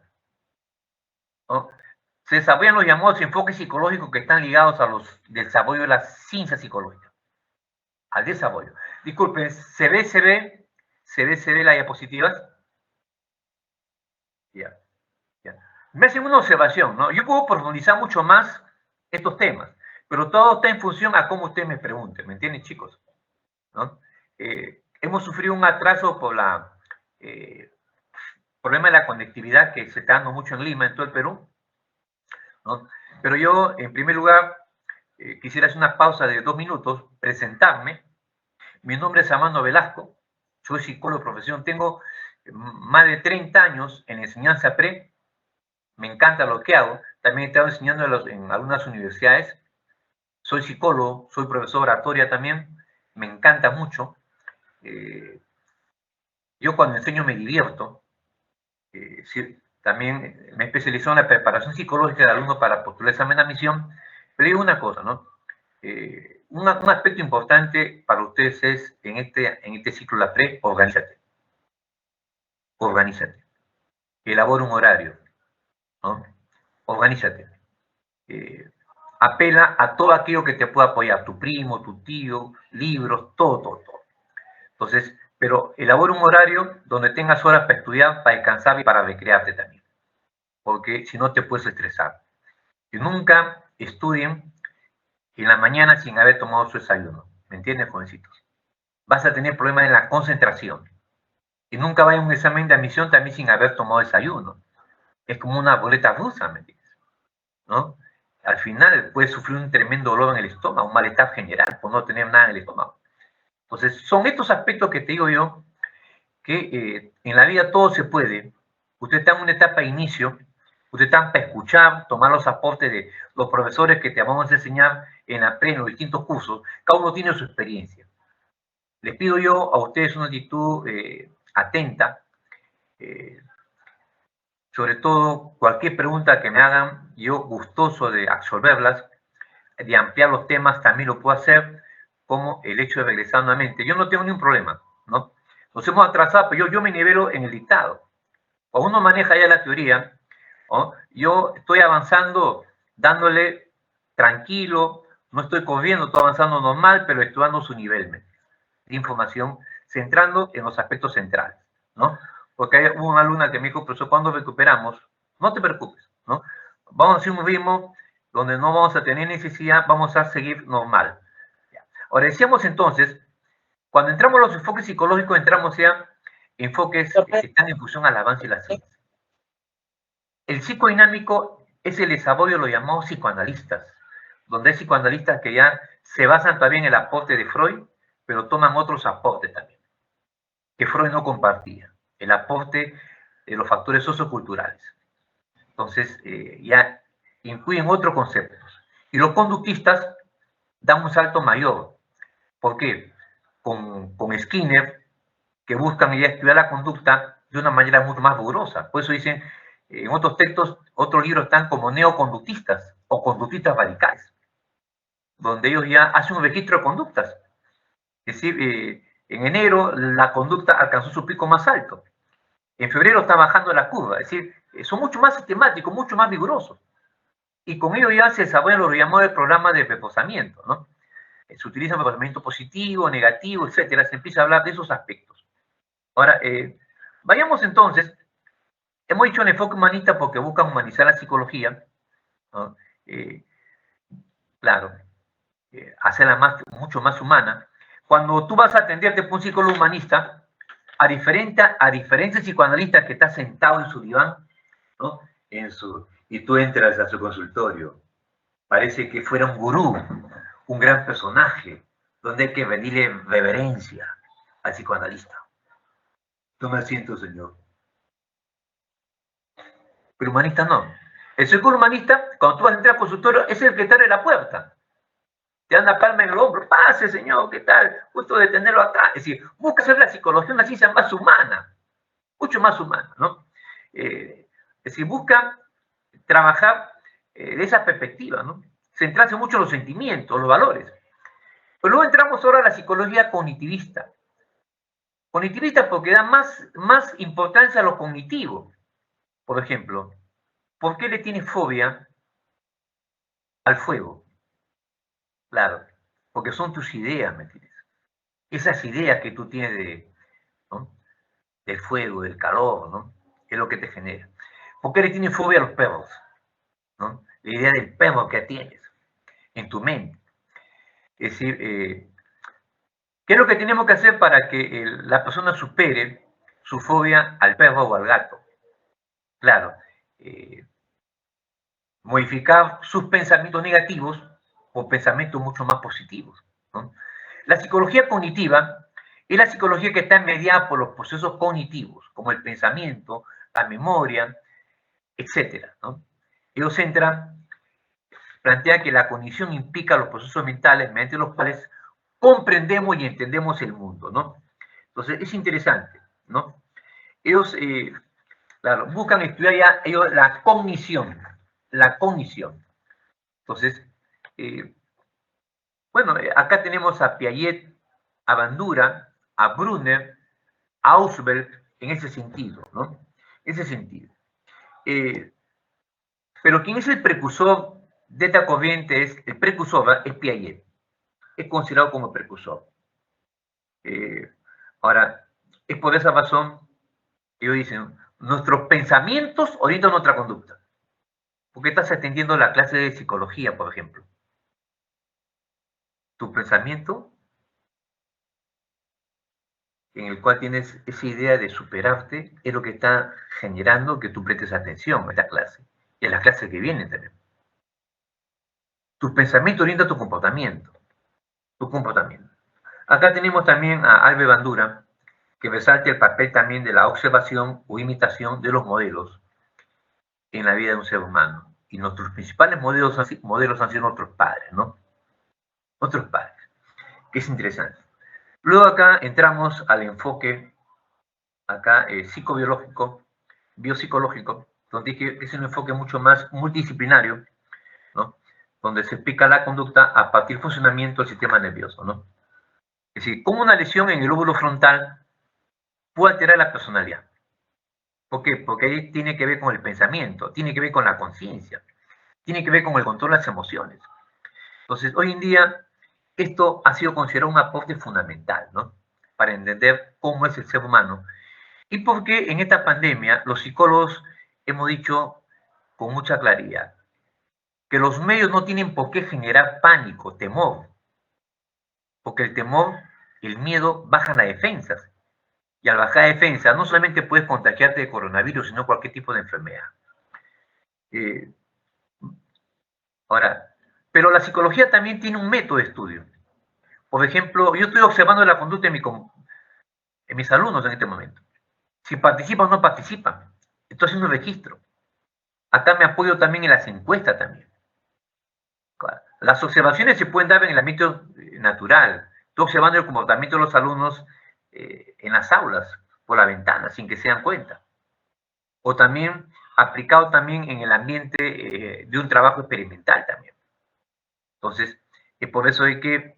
¿no? Se desarrollan los llamados enfoques psicológicos que están ligados a los desarrollo de la ciencia psicológica, al desarrollo. Disculpen, ¿se ve las diapositivas? Ya. Me hacen una observación, ¿no? Yo puedo profundizar mucho más estos temas, pero todo está en función a cómo ustedes me pregunten, ¿me entienden, chicos? ¿No? Hemos sufrido un atraso por problema de la conectividad que se está dando mucho en Lima, en todo el Perú, ¿no? Pero yo, en primer lugar, quisiera hacer una pausa de 2 minutos, presentarme. Mi nombre es Armando Velasco, soy psicólogo de profesión, tengo más de 30 años en enseñanza pre, me encanta lo que hago, también he estado enseñando en algunas universidades, soy psicólogo, soy profesor de oratoria también, me encanta mucho. Yo cuando enseño me divierto, sí, también me especializo en la preparación psicológica de alumnos para postular el examen de admisión, pero digo una cosa, ¿no? Un aspecto importante para ustedes es, en este ciclo de la pre, organízate. Organízate. Elabora un horario, ¿no? Organízate. apela a todo aquello que te pueda apoyar, tu primo, tu tío, libros, todo. Entonces, pero elabora un horario donde tengas horas para estudiar, para descansar y para recrearte también, porque si no te puedes estresar. Y nunca estudien en la mañana sin haber tomado su desayuno, ¿me entiendes, jovencitos? Vas a tener problemas en la concentración. Y nunca vaya a un examen de admisión también sin haber tomado desayuno. Es como una boleta rusa, ¿me entiendes? ¿No? Al final puedes sufrir un tremendo dolor en el estómago, un malestar general por no tener nada en el estómago. Entonces, son estos aspectos que te digo yo, que en la vida todo se puede. Usted está en una etapa de inicio, usted está para escuchar, tomar los aportes de los profesores que te vamos a enseñar en la pre, en los distintos cursos. Cada uno tiene su experiencia. Les pido yo a ustedes una actitud atenta, sobre todo cualquier pregunta que me hagan, yo gustoso de absolverlas, de ampliar los temas, también lo puedo hacer, como el hecho de regresar nuevamente. Yo no tengo ningún problema, ¿no? Nos hemos atrasado, pero yo me nivelo en el dictado. Cuando uno maneja ya la teoría, ¿no? Yo estoy avanzando dándole tranquilo, no estoy corriendo, estoy avanzando normal, pero estoy dando su nivel de información, centrando en los aspectos centrales, ¿no? Porque hay una alumna que me dijo, profesor, ¿cuándo recuperamos? No te preocupes, ¿no? Vamos a hacer un ritmo donde no vamos a tener necesidad, vamos a seguir normal. Ahora, decíamos entonces, cuando entramos a los enfoques psicológicos, entramos ya enfoques que están en función al avance de la ciencia. El psicodinámico es el desarrollo de los llamados psicoanalistas, donde hay psicoanalistas que ya se basan también en el aporte de Freud, pero toman otros aportes también, que Freud no compartía, el aporte de los factores socioculturales. Entonces, ya incluyen otros conceptos. Y los conductistas dan un salto mayor. ¿Por qué? Con Skinner, que buscan ya estudiar la conducta de una manera mucho más rigurosa. Por eso dicen, en otros textos, otros libros están como neoconductistas o conductistas radicales, donde ellos ya hacen un registro de conductas. Es decir, en enero la conducta alcanzó su pico más alto. En febrero está bajando la curva. Es decir, son mucho más sistemáticos, mucho más rigurosos. Y con ello ya se desarrollan lo que llamamos el programa de reforzamiento, ¿no? Se utiliza reforzamiento positivo, negativo, etcétera. Se empieza a hablar de esos aspectos. Ahora, vayamos entonces. Hemos dicho el enfoque humanista porque buscan humanizar la psicología, ¿no? Claro, hacerla mucho más humana. Cuando tú vas a atenderte por un psicólogo humanista, a diferentes psicoanalistas que está sentado en su diván, ¿no? Y tú entras a su consultorio, parece que fuera un gurú, un gran personaje, donde hay que rendirle reverencia al psicoanalista. Toma asiento, señor. Pero humanista no. El psicólogo humanista, cuando tú vas a entrar al consultorio, es el que está en la puerta. Te dan la palma en el hombro, pase, señor, ¿qué tal? Gusto de tenerlo acá. Es decir, busca hacer la psicología una ciencia más humana, mucho más humana, ¿no? Es decir, busca trabajar de esa perspectiva, ¿no? Centrarse mucho en los sentimientos, los valores. Pero luego entramos ahora a la psicología cognitivista. Cognitivista porque da más importancia a lo cognitivo. Por ejemplo, ¿por qué le tienes fobia al fuego? Claro, porque son tus ideas, ¿me entiendes? Esas ideas que tú tienes ¿no? Del fuego, del calor, ¿no? Es lo que te genera. ¿Por qué le tienes fobia a los perros? ¿No? La idea del perro que tienes en tu mente. Es decir, ¿qué es lo que tenemos que hacer para que la persona supere su fobia al perro o al gato? Claro, modificar sus pensamientos negativos por pensamientos mucho más positivos, ¿no? La psicología cognitiva es la psicología que está mediada por los procesos cognitivos, como el pensamiento, la memoria, etc., ¿no? Ellos plantean que la cognición implica los procesos mentales mediante los cuales comprendemos y entendemos el mundo, ¿no? Entonces, es interesante, ¿no? Ellos, claro, buscan estudiar ya ellos la cognición. Entonces, bueno, acá tenemos a Piaget, a Bandura, a Brunner, a Ausubel, en ese sentido, ¿no? Ese sentido. Pero ¿quién es el precursor de esta corriente es el precursor, ¿verdad? Es Piaget. Es considerado como precursor. Ahora, es por esa razón que ellos dicen, nuestros pensamientos orientan nuestra conducta. ¿Por qué estás atendiendo la clase de psicología, por ejemplo? Tu pensamiento, en el cual tienes esa idea de superarte, es lo que está generando que tú prestes atención a esta clase y a las clases que vienen también. Tu pensamiento orienta tu comportamiento. Tu comportamiento. Acá tenemos también a Albert Bandura, que resalta el papel también de la observación o imitación de los modelos en la vida de un ser humano. Y nuestros principales modelos han sido nuestros padres, ¿no? Nuestros padres, que es interesante. Luego acá entramos al enfoque acá psicobiológico, biopsicológico, donde es un enfoque mucho más multidisciplinario, ¿no? Donde se explica la conducta a partir del funcionamiento del sistema nervioso, ¿no? Es decir, cómo una lesión en el lóbulo frontal puede alterar la personalidad. ¿Por qué? Porque ahí tiene que ver con el pensamiento, tiene que ver con la conciencia, tiene que ver con el control de las emociones. Entonces, hoy en día, esto ha sido considerado un aporte fundamental, ¿no? Para entender cómo es el ser humano. Y porque en esta pandemia los psicólogos hemos dicho con mucha claridad que los medios no tienen por qué generar pánico, temor, porque el temor, el miedo bajan las defensas. Y al bajar defensas, no solamente puedes contagiarte de coronavirus, sino cualquier tipo de enfermedad. Eh, Ahora, pero la psicología también tiene un método de estudio. Por ejemplo, yo estoy observando la conducta en mis alumnos en este momento. Si participan o no participan. Estoy haciendo un registro. Acá me apoyo también en las encuestas también. Claro. Las observaciones se pueden dar en el ambiente natural. Estoy observando el comportamiento de los alumnos en las aulas, por la ventana, sin que se den cuenta. O también aplicado también en el ambiente de un trabajo experimental también. Entonces, por eso es que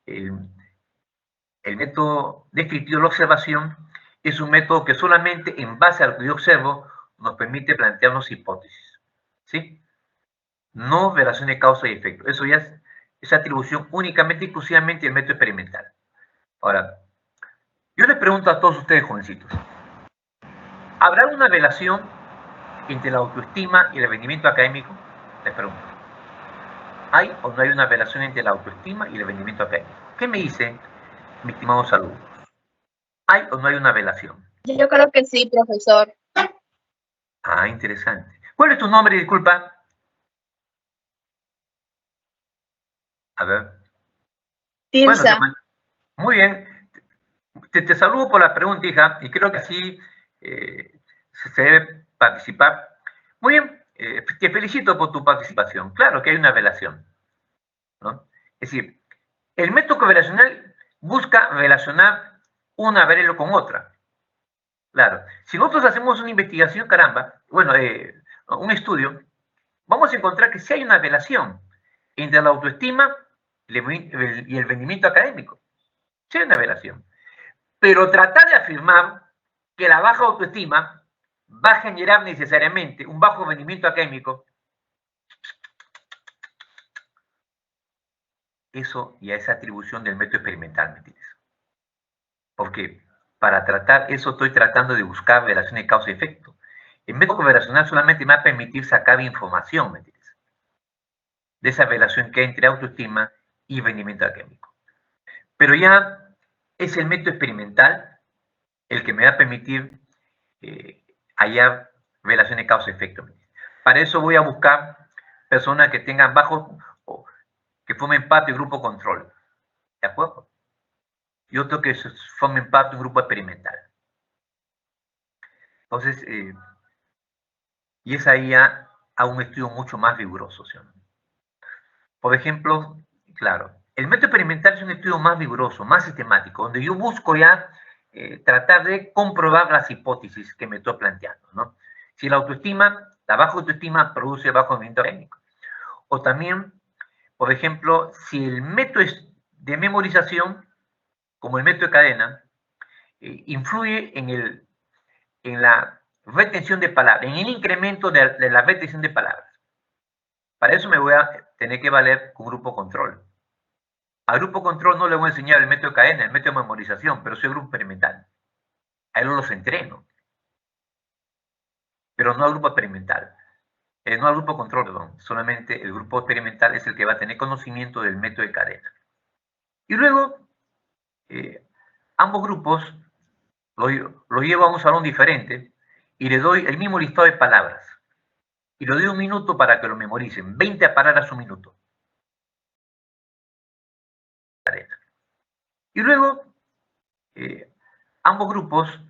el método descriptivo de la observación es un método que solamente en base a lo que yo observo nos permite plantearnos hipótesis. ¿Sí? No relación de causa y efecto. Eso ya es atribución únicamente y exclusivamente del método experimental. Ahora, yo les pregunto a todos ustedes, jovencitos, ¿habrá una relación entre la autoestima y el rendimiento académico? Les pregunto. ¿Hay o no hay una relación entre la autoestima y el rendimiento académico? ¿Qué me dicen, mis estimados alumnos? ¿Hay o no hay una relación? Yo creo que sí, profesor. Ah, interesante. ¿Cuál es tu nombre, disculpa? A ver. Tirsa. Bueno, muy bien. Te saludo por la pregunta, hija, y creo que así se debe participar. Muy bien, te felicito por tu participación. Claro que hay una relación, ¿no? Es decir, el método correlacional busca relacionar una variable con otra. Claro, si nosotros hacemos una investigación, caramba, bueno, un estudio, vamos a encontrar que sí hay una relación entre la autoestima y el rendimiento académico. Sí hay una relación. Pero tratar de afirmar que la baja autoestima va a generar necesariamente un bajo rendimiento académico, eso ya es atribución del método experimental, ¿me entiendes? Porque para tratar eso estoy tratando de buscar relaciones de causa y efecto. El método correlacional solamente me va a permitir sacar información, ¿me entiendes? De esa relación que hay entre autoestima y rendimiento académico. Pero ya es el método experimental el que me va a permitir hallar relaciones de causa y efecto. Para eso voy a buscar personas que tengan bajo, que formen parte del grupo control. ¿De acuerdo? Y otro que formen parte de un grupo experimental. Entonces, y es ahí a un estudio mucho más riguroso, ¿sí? Por ejemplo, claro, el método experimental es un estudio más riguroso, más sistemático, donde yo busco ya tratar de comprobar las hipótesis que me estoy planteando, ¿no? Si la autoestima, la baja autoestima produce bajo rendimiento académico. O también, por ejemplo, si el método de memorización, como el método de cadena, influye en la retención de palabras, en el incremento de la retención de palabras. Para eso me voy a tener que valer con grupo control. Al grupo control no le voy a enseñar el método de cadena, el método de memorización, pero soy grupo experimental. A él los entreno. Pero no al grupo experimental. No al grupo control, perdón. Solamente el grupo experimental es el que va a tener conocimiento del método de cadena. Y luego, ambos grupos los llevo a un salón diferente y le doy el mismo listado de palabras. Y le doy 1 minuto para que lo memoricen. 20 palabras 1 minuto. Y luego, ambos grupos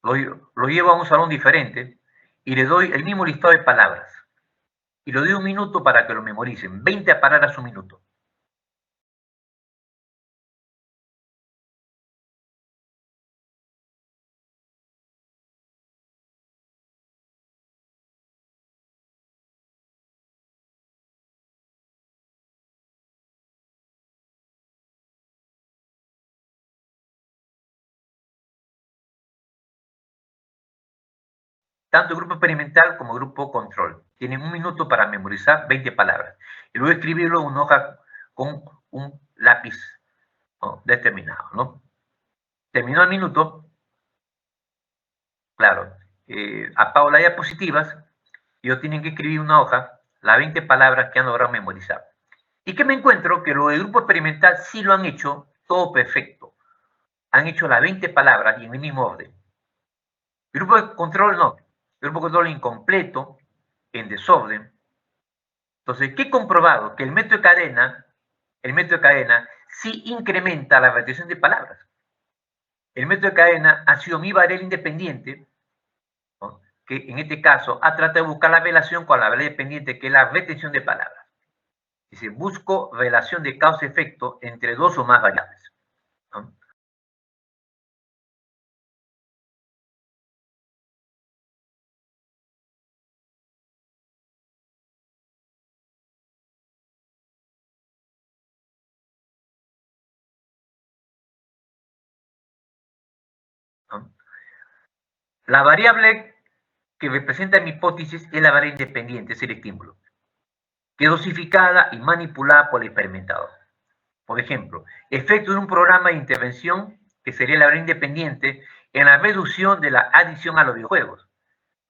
los llevo a un salón diferente y le doy el mismo listado de palabras. Y le doy 1 minuto para que lo memoricen. 20 palabras 1 minuto. Tanto el grupo experimental como el grupo control. Tienen 1 minuto para memorizar 20 palabras. Y luego escribirlo en una hoja con un lápiz, ¿no?, determinado, ¿no? Terminó el minuto, claro, apago las diapositivas y ellos tienen que escribir una hoja, las 20 palabras que han logrado memorizar. ¿Y qué me encuentro? Que lo del grupo experimental sí lo han hecho todo perfecto. Han hecho las 20 palabras y en el mismo orden. El grupo de control no. El grupo de control incompleto, en desorden. Entonces, ¿qué he comprobado? Que el método de cadena sí incrementa la repetición de palabras. El método de cadena ha sido mi variable independiente, ¿no?, que en este caso ha tratado de buscar la relación con la variable dependiente, que es la retención de palabras. Dice, busco relación de causa-efecto entre 2 o más variables, ¿no? La variable que representa mi hipótesis es la variable independiente, es el estímulo, que es dosificada y manipulada por el experimentador. Por ejemplo, efecto de un programa de intervención, que sería la variable independiente, en la reducción de la adicción a los videojuegos.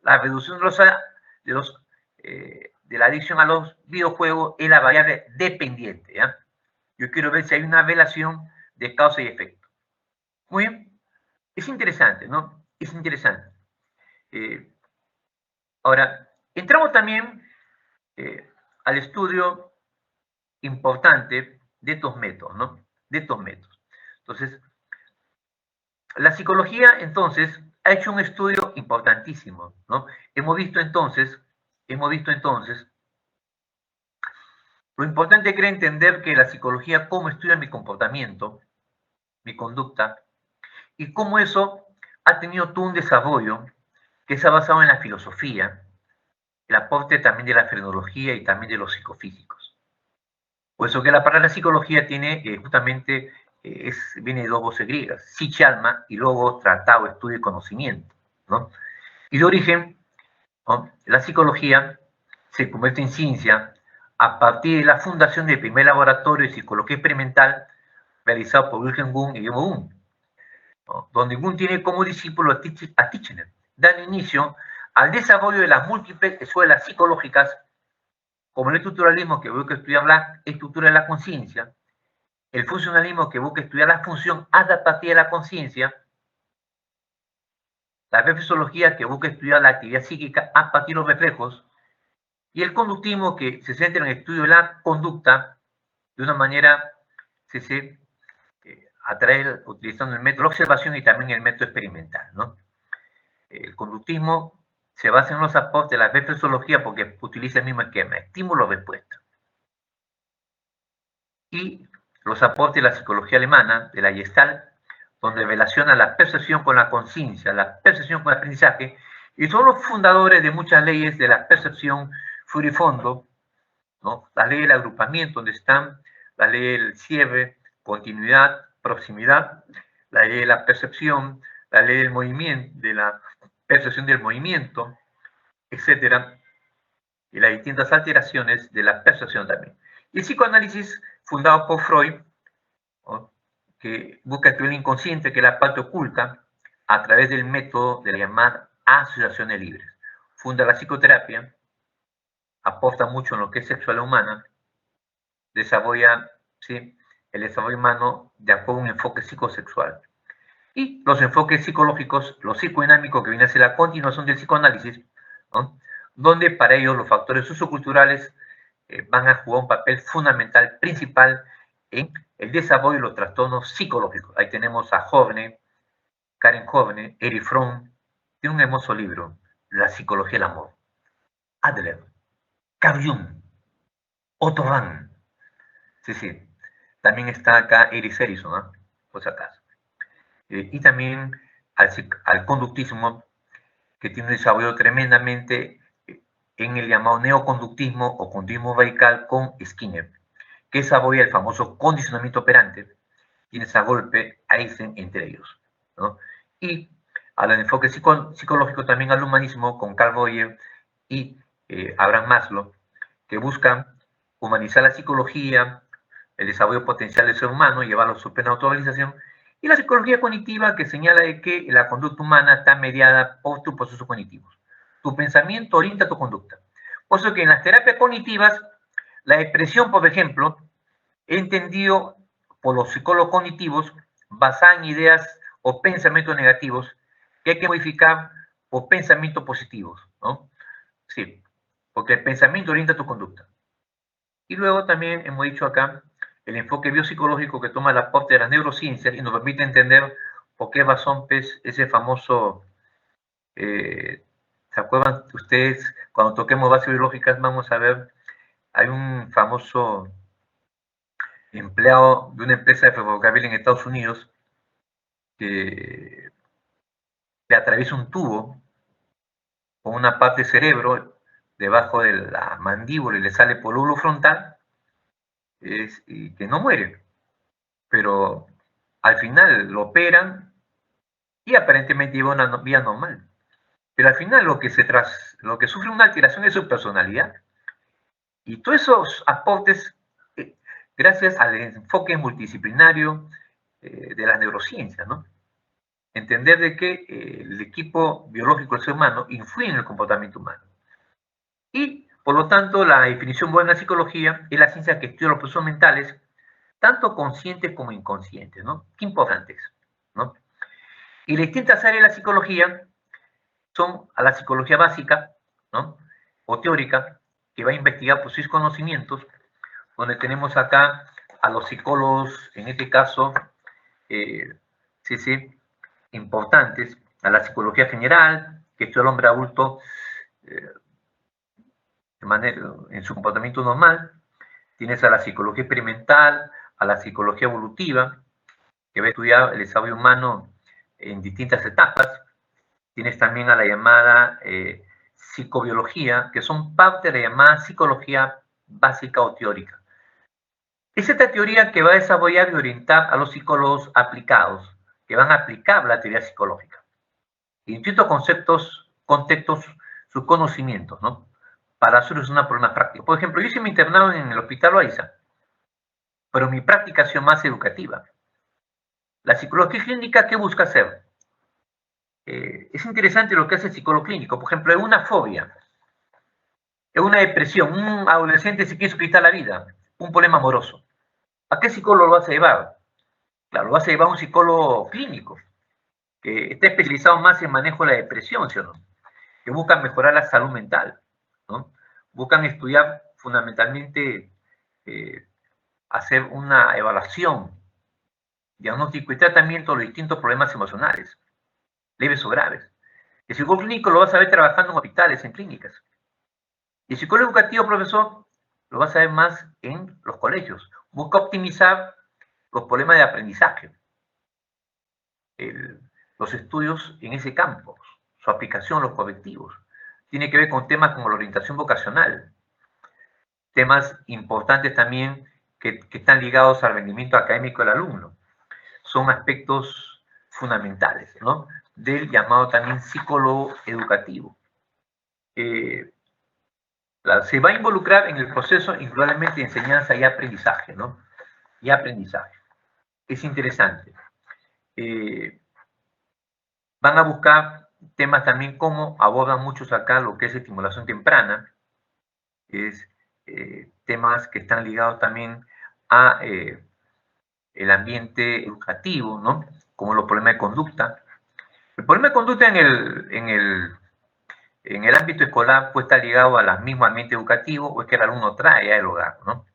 La reducción de la adicción a los videojuegos es la variable dependiente, ¿ya? Yo quiero ver si hay una relación de causa y efecto. Muy bien. Es interesante, ¿no? Es interesante. Ahora, entramos también al estudio importante de estos métodos, ¿no? De estos métodos. Entonces, la psicología, entonces, ha hecho un estudio importantísimo, ¿no? Hemos visto entonces, lo importante que era entender que la psicología, cómo estudia mi comportamiento, mi conducta, y cómo eso ha tenido todo un desarrollo que se ha basado en la filosofía, el aporte también de la frenología y también de los psicofísicos. Por eso que la palabra psicología tiene justamente, viene de 2 voces griegas, psiche, alma, y luego tratado, estudio y conocimiento, ¿no? Y de origen, ¿no?, la psicología se convierte en ciencia a partir de la fundación del primer laboratorio de psicología experimental realizado por Wilhelm Wundt y Ivo Wundt, ¿no?, donde Wundt tiene como discípulo a Titchener, dando inicio al desarrollo de las múltiples escuelas psicológicas, como el estructuralismo, que busca estudiar la estructura de la conciencia, el funcionalismo, que busca estudiar la función adaptativa de la conciencia, la reflexología, que busca estudiar la actividad psíquica a partir de los reflejos, y el conductismo, que se centra en el estudio de la conducta de una manera utilizando el método de observación y también el método experimental, ¿no? El conductismo se basa en los aportes de la reflexología porque utiliza el mismo esquema, estímulo-respuesta. Y los aportes de la psicología alemana, de la Gestalt, donde relaciona la percepción con la conciencia, la percepción con el aprendizaje, y son los fundadores de muchas leyes de la percepción furifondo, ¿no? Las leyes del agrupamiento, donde están la ley del cierre, continuidad, proximidad, la ley de la percepción, la ley del movimiento, de la percepción del movimiento, etcétera. y las distintas alteraciones de la percepción también. Y el psicoanálisis, fundado por Freud, ¿no?, que busca estudiar el inconsciente, que es la parte oculta, a través del método de la llamada asociaciones libres. Funda la psicoterapia, aporta mucho en lo que es sexualidad humana, desarrolla, ¿sí?, el desarrollo humano de acuerdo a un enfoque psicosexual. Y los enfoques psicológicos, los psicodinámicos, que viene a ser la continuación del psicoanálisis, ¿no?, donde para ellos los factores socioculturales van a jugar un papel fundamental, principal, en el desarrollo de los trastornos psicológicos. Ahí tenemos a Hovne, Karen Hovne, Erich Fromm, tiene un hermoso libro, La psicología del amor. Adler, Carl Jung, Otto Rahn. Sí. También está acá Erik Erikson, ¿no?, por si acaso. Y también al conductismo, que tiene un desarrollo tremendamente en el llamado neoconductismo o conductismo radical con Skinner, que desarrolla el famoso condicionamiento operante, quienes a golpe Einstein entre ellos, ¿no? Y al enfoque psicológico también al humanismo con Carl Rogers y Abraham Maslow, que buscan humanizar la psicología, el desarrollo potencial del ser humano, llevarlo a su plena autorrealización, y la psicología cognitiva, que señala de que la conducta humana está mediada por tus procesos cognitivos. Tu pensamiento orienta tu conducta. Por eso que en las terapias cognitivas, la expresión, por ejemplo, he entendido por los psicólogos cognitivos, basada en ideas o pensamientos negativos, que hay que modificar por pensamientos positivos, ¿no? Sí, porque el pensamiento orienta tu conducta. Y luego también hemos dicho acá el enfoque biopsicológico, que toma el aporte de las neurociencias y nos permite entender por qué razón, pues, ese famoso, ¿se acuerdan ustedes? Cuando toquemos bases biológicas vamos a ver, hay un famoso empleado de una empresa de ferrocarril en Estados Unidos que le atraviesa un tubo con una parte del cerebro debajo de la mandíbula y le sale por el lóbulo frontal, y que no muere, pero al final lo operan y aparentemente lleva una vida normal. Pero al final lo que sufre una alteración es su personalidad. Y todos esos aportes, gracias al enfoque multidisciplinario de las neurociencias, ¿no? Entender de que el equipo biológico del ser humano influye en el comportamiento humano. Y, por lo tanto, la definición buena de psicología es la ciencia que estudia los procesos mentales, tanto conscientes como inconscientes, ¿no? Qué importantes, ¿no? Y las distintas áreas de la psicología son a la psicología básica, ¿no?, o teórica, que va a investigar por sus conocimientos, donde tenemos acá a los psicólogos, en este caso, importantes, a la psicología general, que estudia al hombre adulto en su comportamiento normal. Tienes a la psicología experimental, a la psicología evolutiva, que va a estudiar el desarrollo humano en distintas etapas. Tienes también a la llamada psicobiología, que son parte de la llamada psicología básica o teórica. Es esta teoría que va a desarrollar y orientar a los psicólogos aplicados, que van a aplicar la teoría psicológica. Y en distintos contextos, sus conocimientos, ¿no?, para solucionar problemas prácticos. Por ejemplo, yo hice mi internado en el Hospital Loaiza, pero mi práctica ha sido más educativa. La psicología clínica, ¿qué busca hacer? Es interesante lo que hace el psicólogo clínico. Por ejemplo, es una fobia, es una depresión, un adolescente se quiere quitar la vida, un problema amoroso. ¿A qué psicólogo lo vas a llevar? Claro, lo vas a llevar a un psicólogo clínico, que está especializado más en manejo de la depresión, ¿sí o no? Que buscan mejorar la salud mental, ¿no? Buscan estudiar fundamentalmente, hacer una evaluación, diagnóstico y tratamiento de los distintos problemas emocionales, leves o graves. El psicólogo clínico lo vas a ver trabajando en hospitales, en clínicas. Y el psicólogo educativo, profesor, lo vas a ver más en los colegios. Busca optimizar los problemas de aprendizaje, los estudios en ese campo, su aplicación, los correctivos. Tiene que ver con temas como la orientación vocacional, temas importantes también que están ligados al rendimiento académico del alumno. Son aspectos fundamentales, ¿no?, del llamado también psicólogo educativo. Se va a involucrar en el proceso indudablemente de enseñanza y aprendizaje, ¿no? Y aprendizaje. Es interesante. Van a buscar temas también como abordan muchos acá lo que es estimulación temprana, es temas que están ligados también a el ambiente educativo, ¿no? Como los problemas de conducta. El problema de conducta en el ámbito escolar puede estar ligado al mismo ambiente educativo o es que el alumno trae al hogar, ¿no?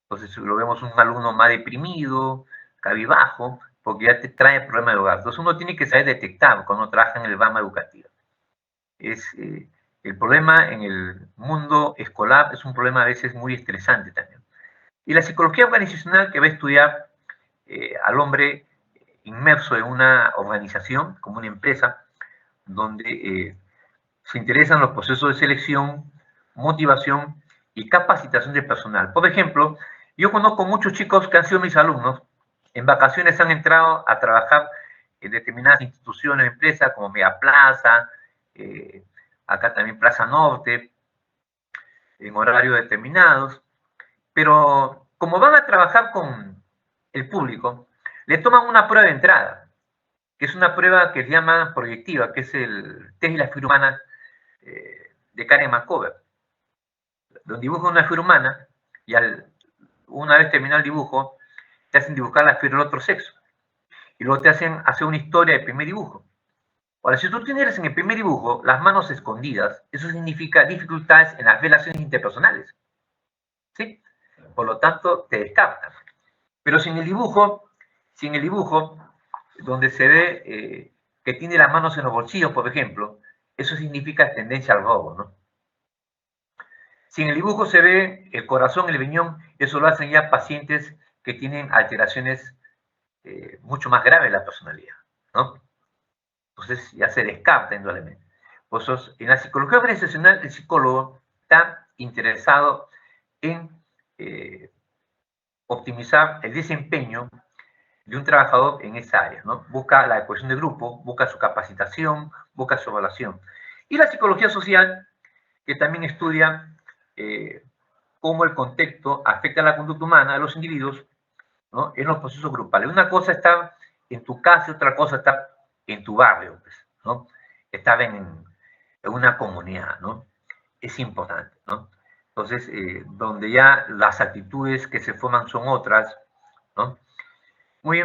Entonces lo vemos un alumno más deprimido, cabizbajo, porque ya te trae problemas de hogar. Entonces uno tiene que saber detectar cuando trabaja en el rama educativa. El problema en el mundo escolar es un problema a veces muy estresante también. Y la psicología organizacional que va a estudiar al hombre inmerso en una organización, como una empresa, donde se interesan los procesos de selección, motivación y capacitación del personal. Por ejemplo, yo conozco muchos chicos que han sido mis alumnos, en vacaciones han entrado a trabajar en determinadas instituciones, empresas como Mega Plaza, acá también Plaza Norte, en horarios determinados, pero como van a trabajar con el público, le toman una prueba de entrada, que es una prueba que se llama proyectiva, que es el test de la figura humana de Karen McCover, donde dibujan una figura humana y una vez terminado el dibujo, te hacen dibujar la figura del otro sexo. Y luego te hacen hacer una historia del primer dibujo. Ahora, si tú tienes en el primer dibujo las manos escondidas, eso significa dificultades en las relaciones interpersonales. ¿Sí? Por lo tanto, te descartan. Pero si en el dibujo donde se ve que tiene las manos en los bolsillos, por ejemplo, eso significa tendencia al robo, ¿no? Si en el dibujo se ve el corazón, el riñón, eso lo hacen ya pacientes que tienen alteraciones mucho más graves de la personalidad, ¿no? Entonces ya se descarta indudablemente. Pues en la psicología organizacional, el psicólogo está interesado en optimizar el desempeño de un trabajador en esa área, ¿no? Busca la cohesión de grupo, busca su capacitación, busca su evaluación. Y la psicología social, que también estudia cómo el contexto afecta a la conducta humana de los individuos, ¿no? En los procesos grupales. Una cosa está en tu casa y otra cosa está en tu barrio, pues, ¿no? Estar en una comunidad, ¿no? Es importante, ¿no? Entonces, donde ya las actitudes que se forman son otras, ¿no? Muy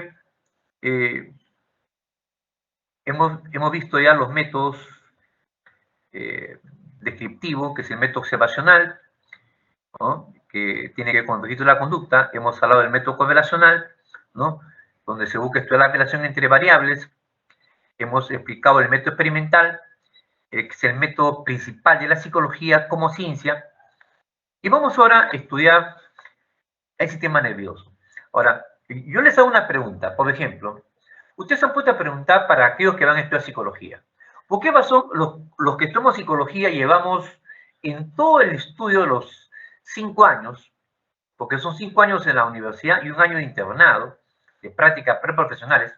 bien. Hemos visto ya los métodos descriptivos, que es el método observacional, ¿no? Que tiene que ver con el registro de la conducta. Hemos hablado del método correlacional, ¿no? Donde se busca estudiar la relación entre variables. Hemos explicado el método experimental, que es el método principal de la psicología como ciencia. Y vamos ahora a estudiar el sistema nervioso. Ahora, yo les hago una pregunta. Por ejemplo, ustedes se han puesto a preguntar para aquellos que van a estudiar psicología. ¿Por qué razón los que estudiamos psicología llevamos en todo el estudio de los 5 años, porque son 5 años en la universidad y 1 año de internado, de prácticas preprofesionales,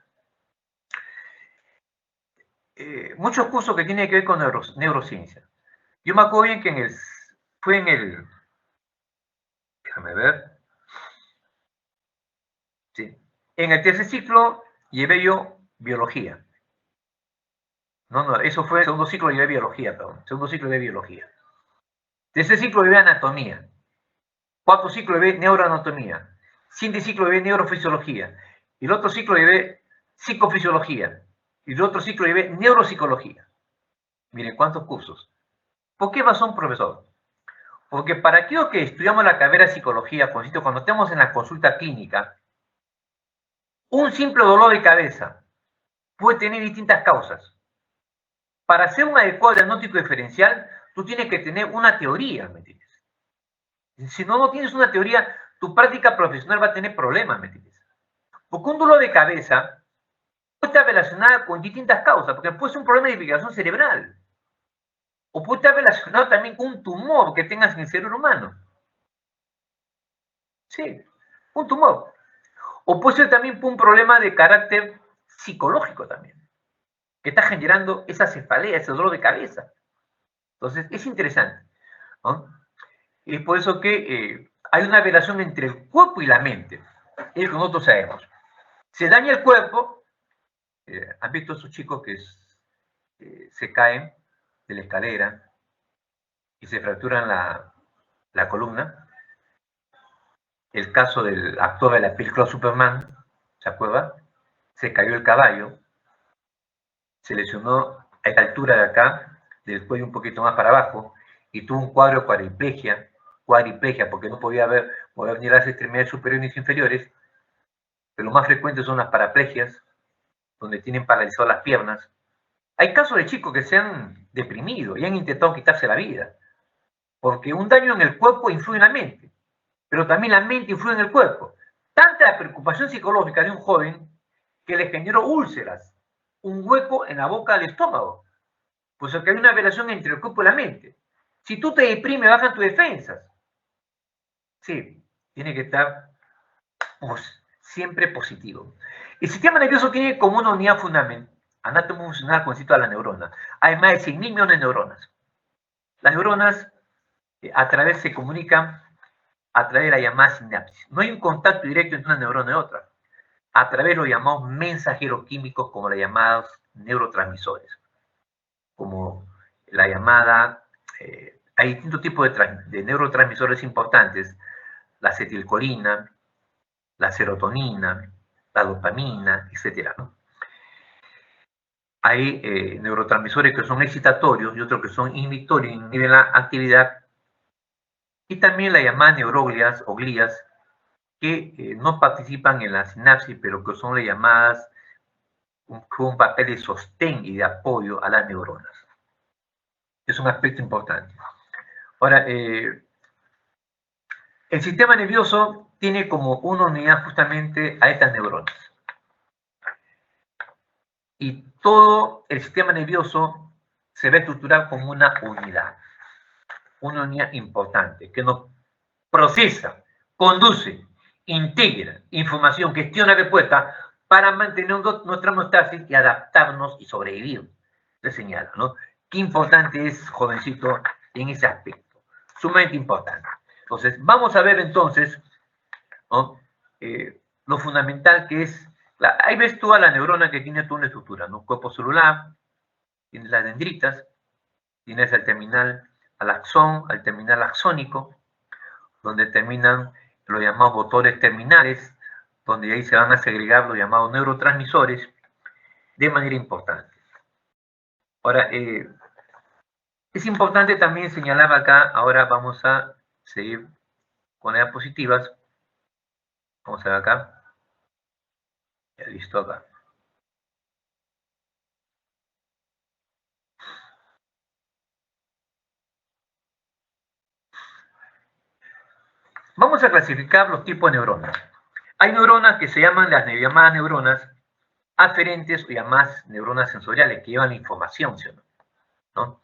muchos cursos que tienen que ver con neurociencia? Yo me acuerdo bien que déjame ver, sí, en el tercer ciclo llevé yo biología. No, eso fue el segundo ciclo llevé biología, perdón, segundo ciclo llevé biología. Tercer ciclo llevé anatomía. Cuarto ciclo llevé neuroanatomía. Siguiente ciclo llevé neurofisiología. Y el otro ciclo llevé psicofisiología. Y el otro ciclo llevé neuropsicología. Miren cuántos cursos. ¿Por qué razón, profesor? Porque para aquellos que estudiamos la carrera de psicología, cuando estemos en la consulta clínica, un simple dolor de cabeza puede tener distintas causas. Para hacer un adecuado diagnóstico diferencial, tú tienes que tener una teoría, ¿me entiendes? Si no tienes una teoría, tu práctica profesional va a tener problemas, ¿me entiendes? Porque un dolor de cabeza puede estar relacionado con distintas causas, porque puede ser un problema de irrigación cerebral, o puede estar relacionado también con un tumor que tengas en el cerebro humano. Sí, un tumor. O puede ser también un problema de carácter psicológico también, que está generando esa cefalea, ese dolor de cabeza. Entonces, es interesante. ¿no? Es por eso que hay una relación entre el cuerpo y la mente. Es lo que nosotros sabemos. Se daña el cuerpo. ¿Han visto esos chicos que se caen de la escalera y se fracturan la columna? El caso del actor de la película Superman, ¿se acuerda? Se cayó el caballo, se lesionó a esta altura de acá, del cuello un poquito más para abajo, y tuvo un cuadro de cuadriplegia, porque no podía ni las extremidades superiores ni inferiores, pero lo más frecuente son las paraplegias, donde tienen paralizadas las piernas. Hay casos de chicos que se han deprimido y han intentado quitarse la vida, porque un daño en el cuerpo influye en la mente, pero también la mente influye en el cuerpo. Tanta la preocupación psicológica de un joven que le generó úlceras, un hueco en la boca del estómago, pues que hay una relación entre el cuerpo y la mente. Si tú te deprimes, bajan tus defensas. Sí, tiene que estar siempre positivo. El sistema nervioso tiene como una unidad fundamental, anatomía funcional, consiste a la neurona. Hay más de 100.000 millones de neuronas. Las neuronas a través se comunican a través de la llamada sinapsis. No hay un contacto directo entre una neurona y otra. A través de los llamados mensajeros químicos, como los llamados neurotransmisores. Como la llamada, hay distintos tipos de neurotransmisores importantes. La acetilcolina, la serotonina, la dopamina, etc. Hay neurotransmisores que son excitatorios y otros que son inhibitorios, inhiben la actividad. Y también las llamadas neuroglias o glías, que no participan en la sinapsis, pero que son las llamadas con un papel de sostén y de apoyo a las neuronas. Es un aspecto importante. Ahora, el sistema nervioso tiene como una unidad justamente a estas neuronas. Y todo el sistema nervioso se ve estructurado como una unidad importante, que nos procesa, conduce, integra información, gestiona respuesta para mantener nuestra homeostasis y adaptarnos y sobrevivir. Se señala, ¿no? Qué importante es, jovencito, en ese aspecto. Sumamente importante. Entonces, vamos a ver entonces, ¿no? Lo fundamental que es, ahí ves toda la neurona que tiene toda una estructura, ¿no? Cuerpo celular, tienes las dendritas, tienes el terminal al axón, al terminal axónico, donde terminan los llamados motores terminales, donde ahí se van a segregar los llamados neurotransmisores de manera importante. Ahora, es importante también señalar acá, ahora vamos a seguir con las diapositivas. Vamos a ver acá. Ya listo acá. Vamos a clasificar los tipos de neuronas. Hay neuronas que se llaman las llamadas neuronas aferentes o llamadas neuronas sensoriales, que llevan la información, ¿sí o no? ¿No?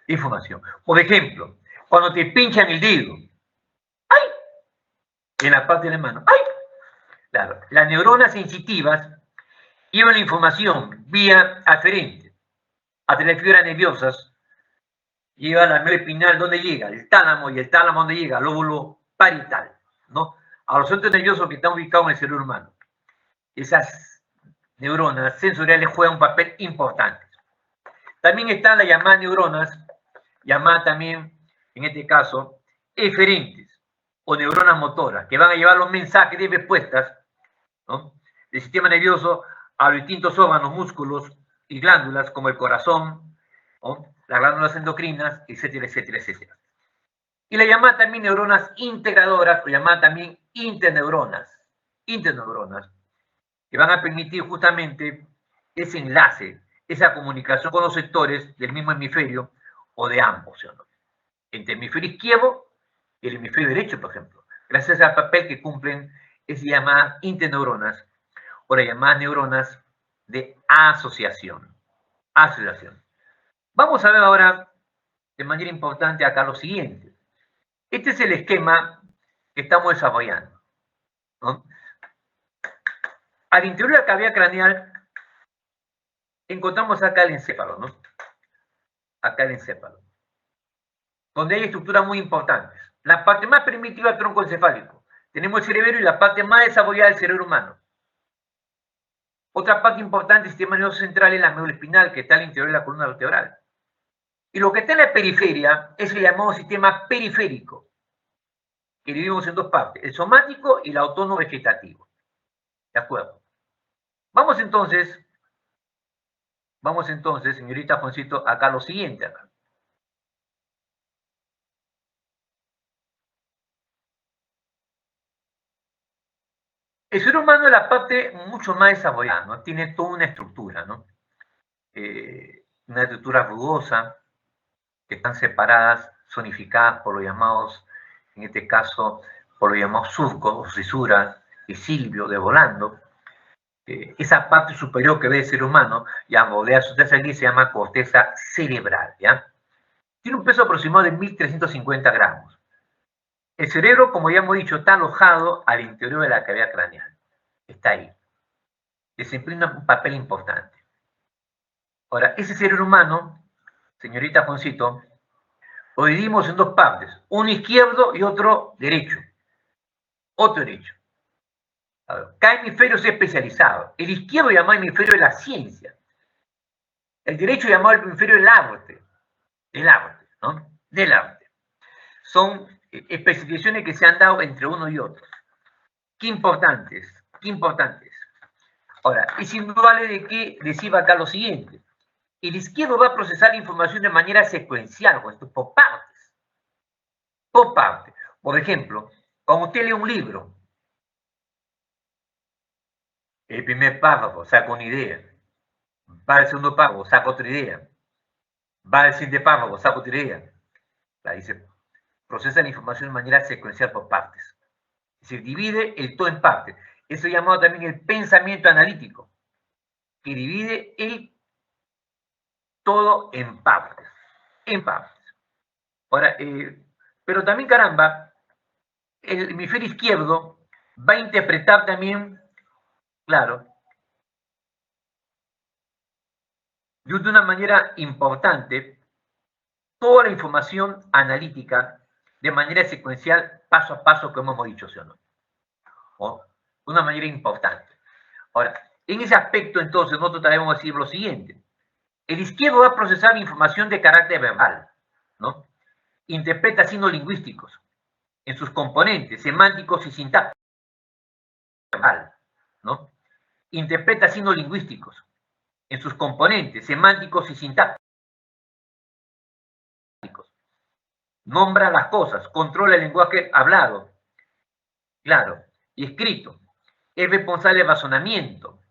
Información. Por ejemplo, cuando te pinchan el dedo, ¡ay! En la parte de la mano, ¡ay! Claro, las neuronas sensitivas llevan la información vía aferente a través de fibras nerviosas, lleva la médula espinal, ¿dónde llega? El tálamo, y el tálamo, ¿dónde llega? El lóbulo parietal, ¿no? A los centros nerviosos que están ubicados en el cerebro humano. Esas neuronas sensoriales juegan un papel importante. También están las llamadas neuronas, llamadas también, en este caso, eferentes o neuronas motoras, que van a llevar los mensajes de respuestas, ¿no?, del sistema nervioso a los distintos órganos, músculos y glándulas, como el corazón, ¿no?, las glándulas endocrinas, etcétera, etcétera, etcétera. Y la llamada también neuronas integradoras, o llamada también interneuronas, que van a permitir justamente ese enlace, esa comunicación con los sectores del mismo hemisferio o de ambos, ¿sí o no?, entre el hemisferio izquierdo y el hemisferio derecho, por ejemplo, gracias al papel que cumplen esas llamadas interneuronas o las llamadas neuronas de asociación. Vamos a ver ahora de manera importante acá lo siguiente. Este es el esquema que estamos desarrollando, ¿no? Al interior de la cavidad craneal encontramos acá el encéfalo, ¿no? Acá el encéfalo. donde hay estructuras muy importantes. La parte más primitiva del tronco encefálico. Tenemos el cerebro y la parte más desarrollada del cerebro humano. Otra parte importante del sistema nervioso central es la médula espinal, que está al interior de la columna vertebral. Y lo que está en la periferia es el llamado sistema periférico, que dividimos en dos partes, el somático y el autónomo vegetativo. ¿De acuerdo? Vamos entonces, señorita Juancito, acá lo siguiente. Acá. El ser humano es la parte mucho más desarrollada, ¿no? Tiene toda una estructura, ¿no? Una estructura rugosa, que están separadas, zonificadas por los llamados, en este caso, por los llamados surcos o fisuras de Silvio, de Volando. Esa parte superior que ve el ser humano, ya modea su tesa allí, se llama corteza cerebral, ¿ya? Tiene un peso aproximado de 1.350 gramos. El cerebro, como ya hemos dicho, está alojado al interior de la cavidad craneal. Está ahí. Desempeña un papel importante. Ahora, ese cerebro humano, señorita Juancito, lo dividimos en dos partes, uno izquierdo y otro derecho. Otro derecho. Cada hemisferio es especializado. El izquierdo llamado hemisferio de la ciencia. El derecho llamado el hemisferio del arte. Del arte, ¿no? Del arte. Son especificaciones que se han dado entre uno y otro. Qué importantes, qué importantes. Ahora, es indudable de que decía acá lo siguiente. El izquierdo va a procesar la información de manera secuencial, por partes. Por partes. Por ejemplo, cuando usted lee un libro, el primer párrafo saca una idea, va al segundo párrafo, saca otra idea, va al siguiente párrafo, saca otra idea. La dice, procesa la información de manera secuencial por partes. Es decir, divide el todo en partes. Eso es llamado también el pensamiento analítico, que divide el todo en partes. En partes. Ahora, pero también, caramba, el hemisferio izquierdo va a interpretar también, claro, de una manera importante toda la información analítica de manera secuencial, paso a paso, como hemos dicho, ¿sí o no? ¿O? De una manera importante. Ahora, en ese aspecto, entonces, nosotros debemos decir lo siguiente. El izquierdo va a procesar información de carácter verbal, ¿no? Interpreta signos lingüísticos en sus componentes semánticos y sintácticos, ¿no? Interpreta signos lingüísticos en sus componentes semánticos y sintácticos. Nombra las cosas, controla el lenguaje hablado, claro, y escrito. Es responsable de razonamiento,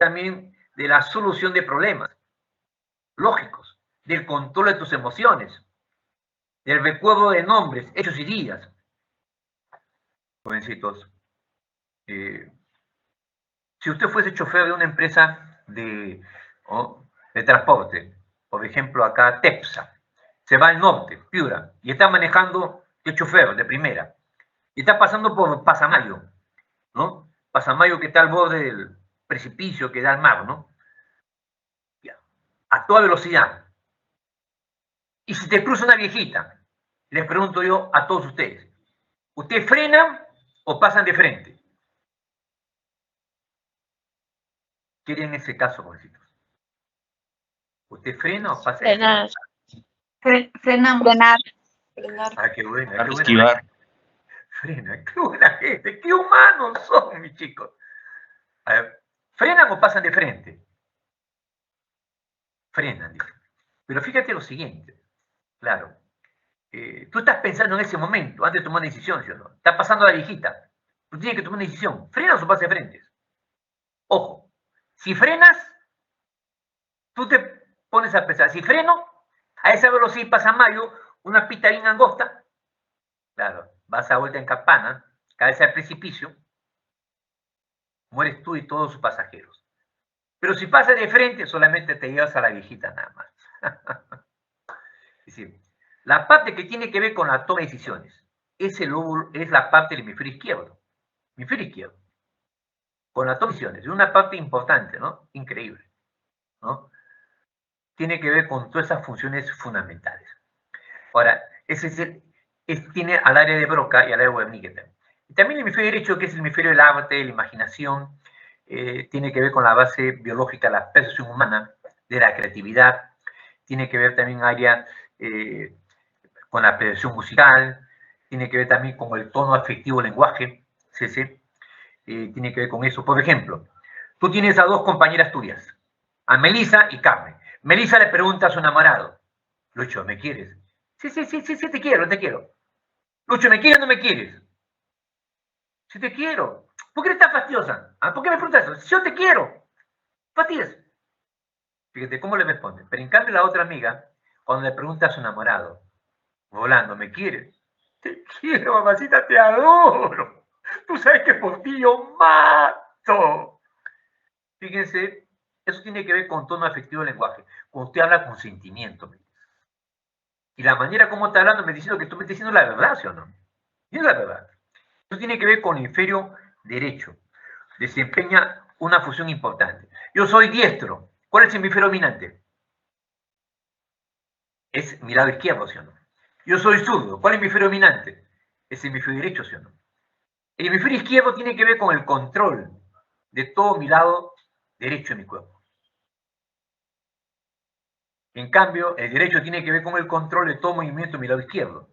también de la solución de problemas lógicos, del control de tus emociones, del recuerdo de nombres, hechos y días. Jovencitos, si usted fuese chofer de una empresa de transporte, por ejemplo acá Tepsa, se va al norte, Piura, y está manejando el chofer de primera, y está pasando por Pasamayo, ¿no? Pasamayo que está al borde del precipicio que da al mar, ¿no? A toda velocidad. Y si te cruza una viejita, les pregunto yo a todos ustedes, ¿ustedes frenan o pasan de frente? ¿Qué harían en ese caso, jovencitos? ¿Usted frena o pasa de frente? Frenamos. Frenar. Ah, qué buena, qué buena. Esquivar. Frena, qué buena gente, qué humanos son, mis chicos. A ver, ¿frenan o pasan de frente? Frenan, dice. Pero fíjate lo siguiente, claro. Tú estás pensando en ese momento, antes de tomar una decisión, ¿sí o no? Está pasando la viejita. Tú tienes que tomar una decisión. ¿Frenas o pasas de frente? Ojo, si frenas, tú te pones a pensar, si freno, a esa velocidad pasa Mayo, una pista bien angosta, claro, vas a vuelta en campana, cabeza al precipicio, mueres tú y todos sus pasajeros. Pero si pasas de frente, solamente te llevas a la viejita nada más. Es decir, la parte que tiene que ver con la toma de decisiones, ese lóbulo es la parte del hemisferio izquierdo. Hemisferio izquierdo. Con la toma de decisiones, es una parte importante, ¿no? Increíble, ¿no? Tiene que ver con todas esas funciones fundamentales. Ahora, tiene al área de Broca y al área de Wernicke. Y también el hemisferio derecho, que es el hemisferio del arte, de la imaginación, tiene que ver con la base biológica de la percepción humana, de la creatividad, tiene que ver también área con la percepción musical, tiene que ver también con el tono afectivo lenguaje, CC, tiene que ver con eso. Por ejemplo, tú tienes a dos compañeras tuyas, a Melissa y Carmen. Melissa le pregunta a su enamorado, Lucho, ¿me quieres? Sí, te quiero, te quiero. Lucho, ¿me quieres o no me quieres? Sí te quiero. ¿Por qué eres tan fastidiosa? ¿Ah? ¿Por qué me preguntas eso? Si yo te quiero. Fastidias. Fíjate cómo le responde. Pero en cambio la otra amiga, cuando le pregunta a su enamorado, volando, ¿me quieres? Te quiero, mamacita, te adoro. Tú sabes que por ti yo mato. Fíjense, eso tiene que ver con tono afectivo del lenguaje. Cuando usted habla con sentimiento. Y la manera como está hablando me diciendo que tú me estás diciendo la verdad, ¿sí o no? Y es la verdad. Eso tiene que ver con el hemisferio derecho. Desempeña una función importante. Yo soy diestro. ¿Cuál es el hemisferio dominante? Es mi lado izquierdo, ¿sí o no? Yo soy zurdo. ¿Cuál es el hemisferio dominante? Es el hemisferio derecho, ¿sí o no? El hemisferio izquierdo tiene que ver con el control de todo mi lado derecho de mi cuerpo. En cambio, el derecho tiene que ver con el control de todo movimiento de mi lado izquierdo.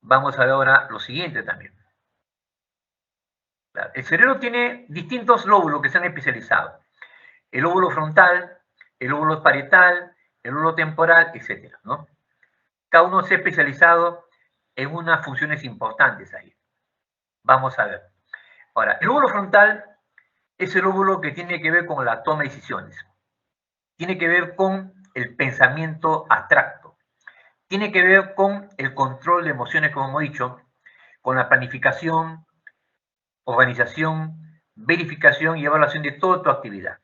Vamos a ver ahora lo siguiente también. El cerebro tiene distintos lóbulos que se han especializado. El lóbulo frontal, el lóbulo parietal, el lóbulo temporal, etc., ¿no? Cada uno se ha especializado en unas funciones importantes ahí. Vamos a ver. Ahora, el lóbulo frontal es el lóbulo que tiene que ver con la toma de decisiones. Tiene que ver con el pensamiento abstracto. Tiene que ver con el control de emociones, como hemos dicho, con la planificación, organización, verificación y evaluación de toda tu actividad.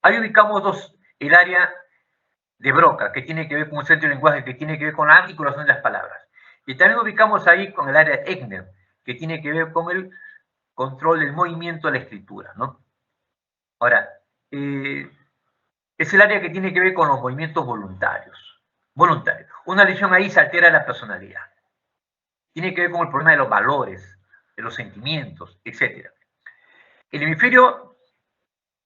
Ahí ubicamos el área de Broca, que tiene que ver con un centro de lenguaje, que tiene que ver con la articulación de las palabras. Y también ubicamos ahí con el área de Eckner, que tiene que ver con el control del movimiento de la escritura, ¿no? Ahora, es el área que tiene que ver con los movimientos voluntarios. Una lesión ahí se altera la personalidad. Tiene que ver con el problema de los valores, de los sentimientos, etc. El hemisferio,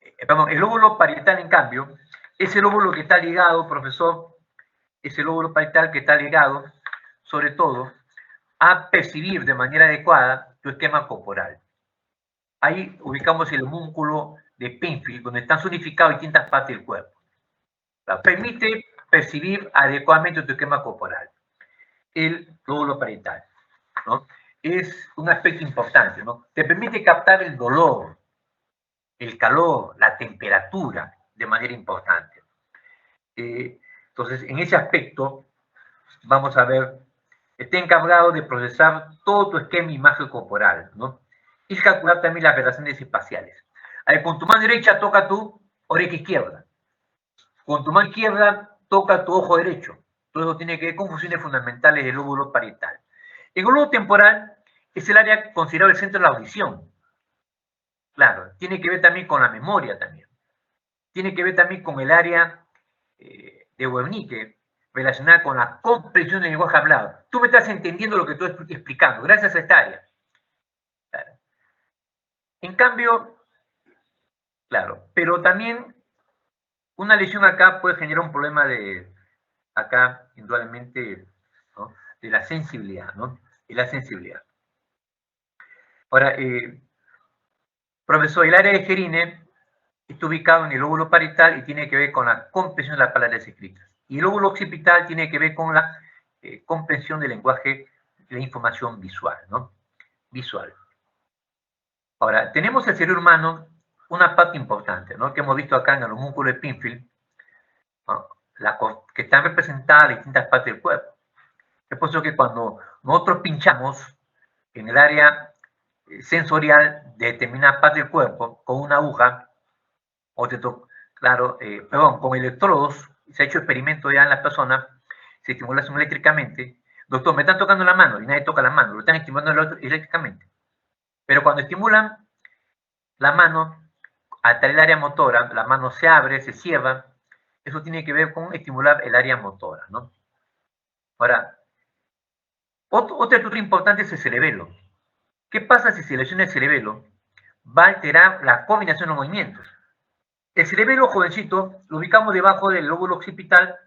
el lóbulo parietal, en cambio, es el lóbulo que está ligado, profesor, es el lóbulo parietal que está ligado, sobre todo, a percibir de manera adecuada tu esquema corporal. Ahí ubicamos el homúnculo de Penfield, donde están zonificadas distintas partes del cuerpo. Permite percibir adecuadamente tu esquema corporal. El lóbulo parietal, ¿no? Es un aspecto importante, ¿no? Te permite captar el dolor, el calor, la temperatura, de manera importante. Entonces, en ese aspecto, vamos a ver, está encargado de procesar todo tu esquema imagen corporal, ¿no? Y calcular también las relaciones espaciales. A ver, con tu mano derecha toca tu oreja izquierda. Con tu mano izquierda toca tu ojo derecho. Todo eso tiene que ver con funciones fundamentales del lóbulo parietal. El globo temporal es el área considerado el centro de la audición. Claro, tiene que ver también con la memoria también. Tiene que ver también con el área de Wernicke, relacionada con la comprensión del lenguaje hablado. Tú me estás entendiendo lo que estoy explicando, gracias a esta área. Claro. En cambio, claro, pero también una lesión acá puede generar un problema de, acá, indudablemente, ¿no?, de la sensibilidad, ¿no? De la sensibilidad. Ahora, profesor, el área de Gerine está ubicado en el lóbulo parietal y tiene que ver con la comprensión de las palabras escritas. Y el lóbulo occipital tiene que ver con la comprensión del lenguaje, de la información visual, ¿no? Visual. Ahora, tenemos el cerebro humano, una parte importante, ¿no?, que hemos visto acá en el homúnculo de Pinfield, ¿no?, que están representadas en distintas partes del cuerpo. Es por eso que cuando nosotros pinchamos en el área sensorial de determinada parte del cuerpo con una aguja, claro, con electrodos, se ha hecho experimento ya en las personas, se estimula eléctricamente. Doctor, me están tocando la mano, y nadie toca la mano, lo están estimulando eléctricamente. Pero cuando estimulan la mano, hasta el área motora, la mano se abre, se cierra, eso tiene que ver con estimular el área motora, ¿no? Ahora, otra estructura importante es el cerebelo. ¿Qué pasa si se lesiona el cerebelo? Va a alterar la coordinación de los movimientos. El cerebelo, jovencito, lo ubicamos debajo del lóbulo occipital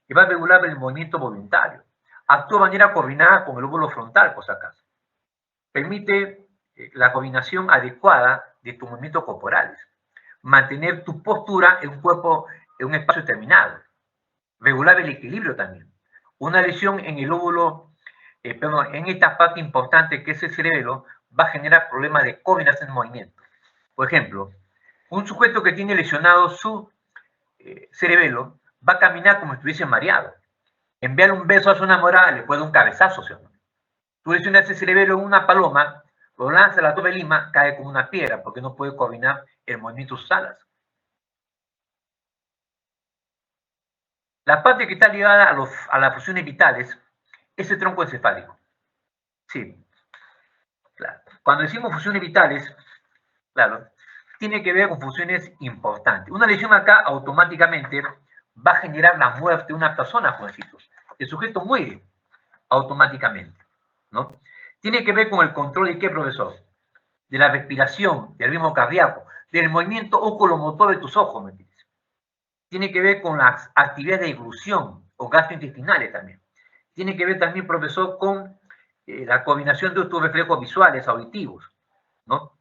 y va a regular el movimiento voluntario. Actúa de manera coordinada con el lóbulo frontal, por si acaso. Permite la coordinación adecuada de tus movimientos corporales. Mantener tu postura en un cuerpo, en un espacio determinado. Regular el equilibrio también. Una lesión en el lóbulo, en esta parte importante que es el cerebelo, va a generar problemas de coordinación de movimiento. Por ejemplo, un sujeto que tiene lesionado su cerebelo va a caminar como si estuviese mareado. Enviar un beso a su enamorada le puede dar un cabezazo, ¿sí? Tú lesionas el cerebelo en una paloma, lo lanza a la Torre de Lima, cae como una piedra porque no puede coordinar el movimiento de sus alas. La parte que está ligada a las funciones vitales es el tronco encefálico. Sí, claro. Cuando decimos funciones vitales, claro, tiene que ver con funciones importantes. Una lesión acá automáticamente va a generar la muerte de una persona, jovencitos. El sujeto muere automáticamente, ¿no? Tiene que ver con el control de qué, profesor? De la respiración, del ritmo cardíaco, del movimiento oculomotor de tus ojos, ¿me entiendes? Tiene que ver con las actividades de deglución o gastrointestinales también. Tiene que ver también, profesor, con la combinación de tus reflejos visuales, auditivos, ¿no?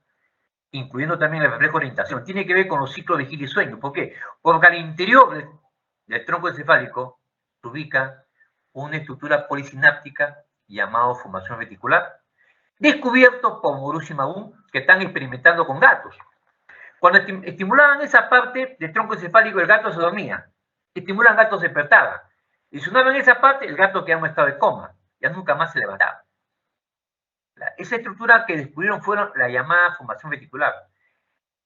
Incluyendo también el reflejo de orientación. Tiene que ver con los ciclos de vigilia y sueño. ¿Por qué? Porque al interior del tronco encefálico se ubica una estructura polisináptica llamada formación reticular, descubierto por Mauricio y Magún, que están experimentando con gatos. Cuando estimulaban esa parte del tronco encefálico, el gato se dormía. Estimulan, el gato se despertaba. Y sonaban esa parte, el gato quedaba en un estado de coma. Ya nunca más se levantaba. Esa estructura que descubrieron fueron la llamada formación reticular,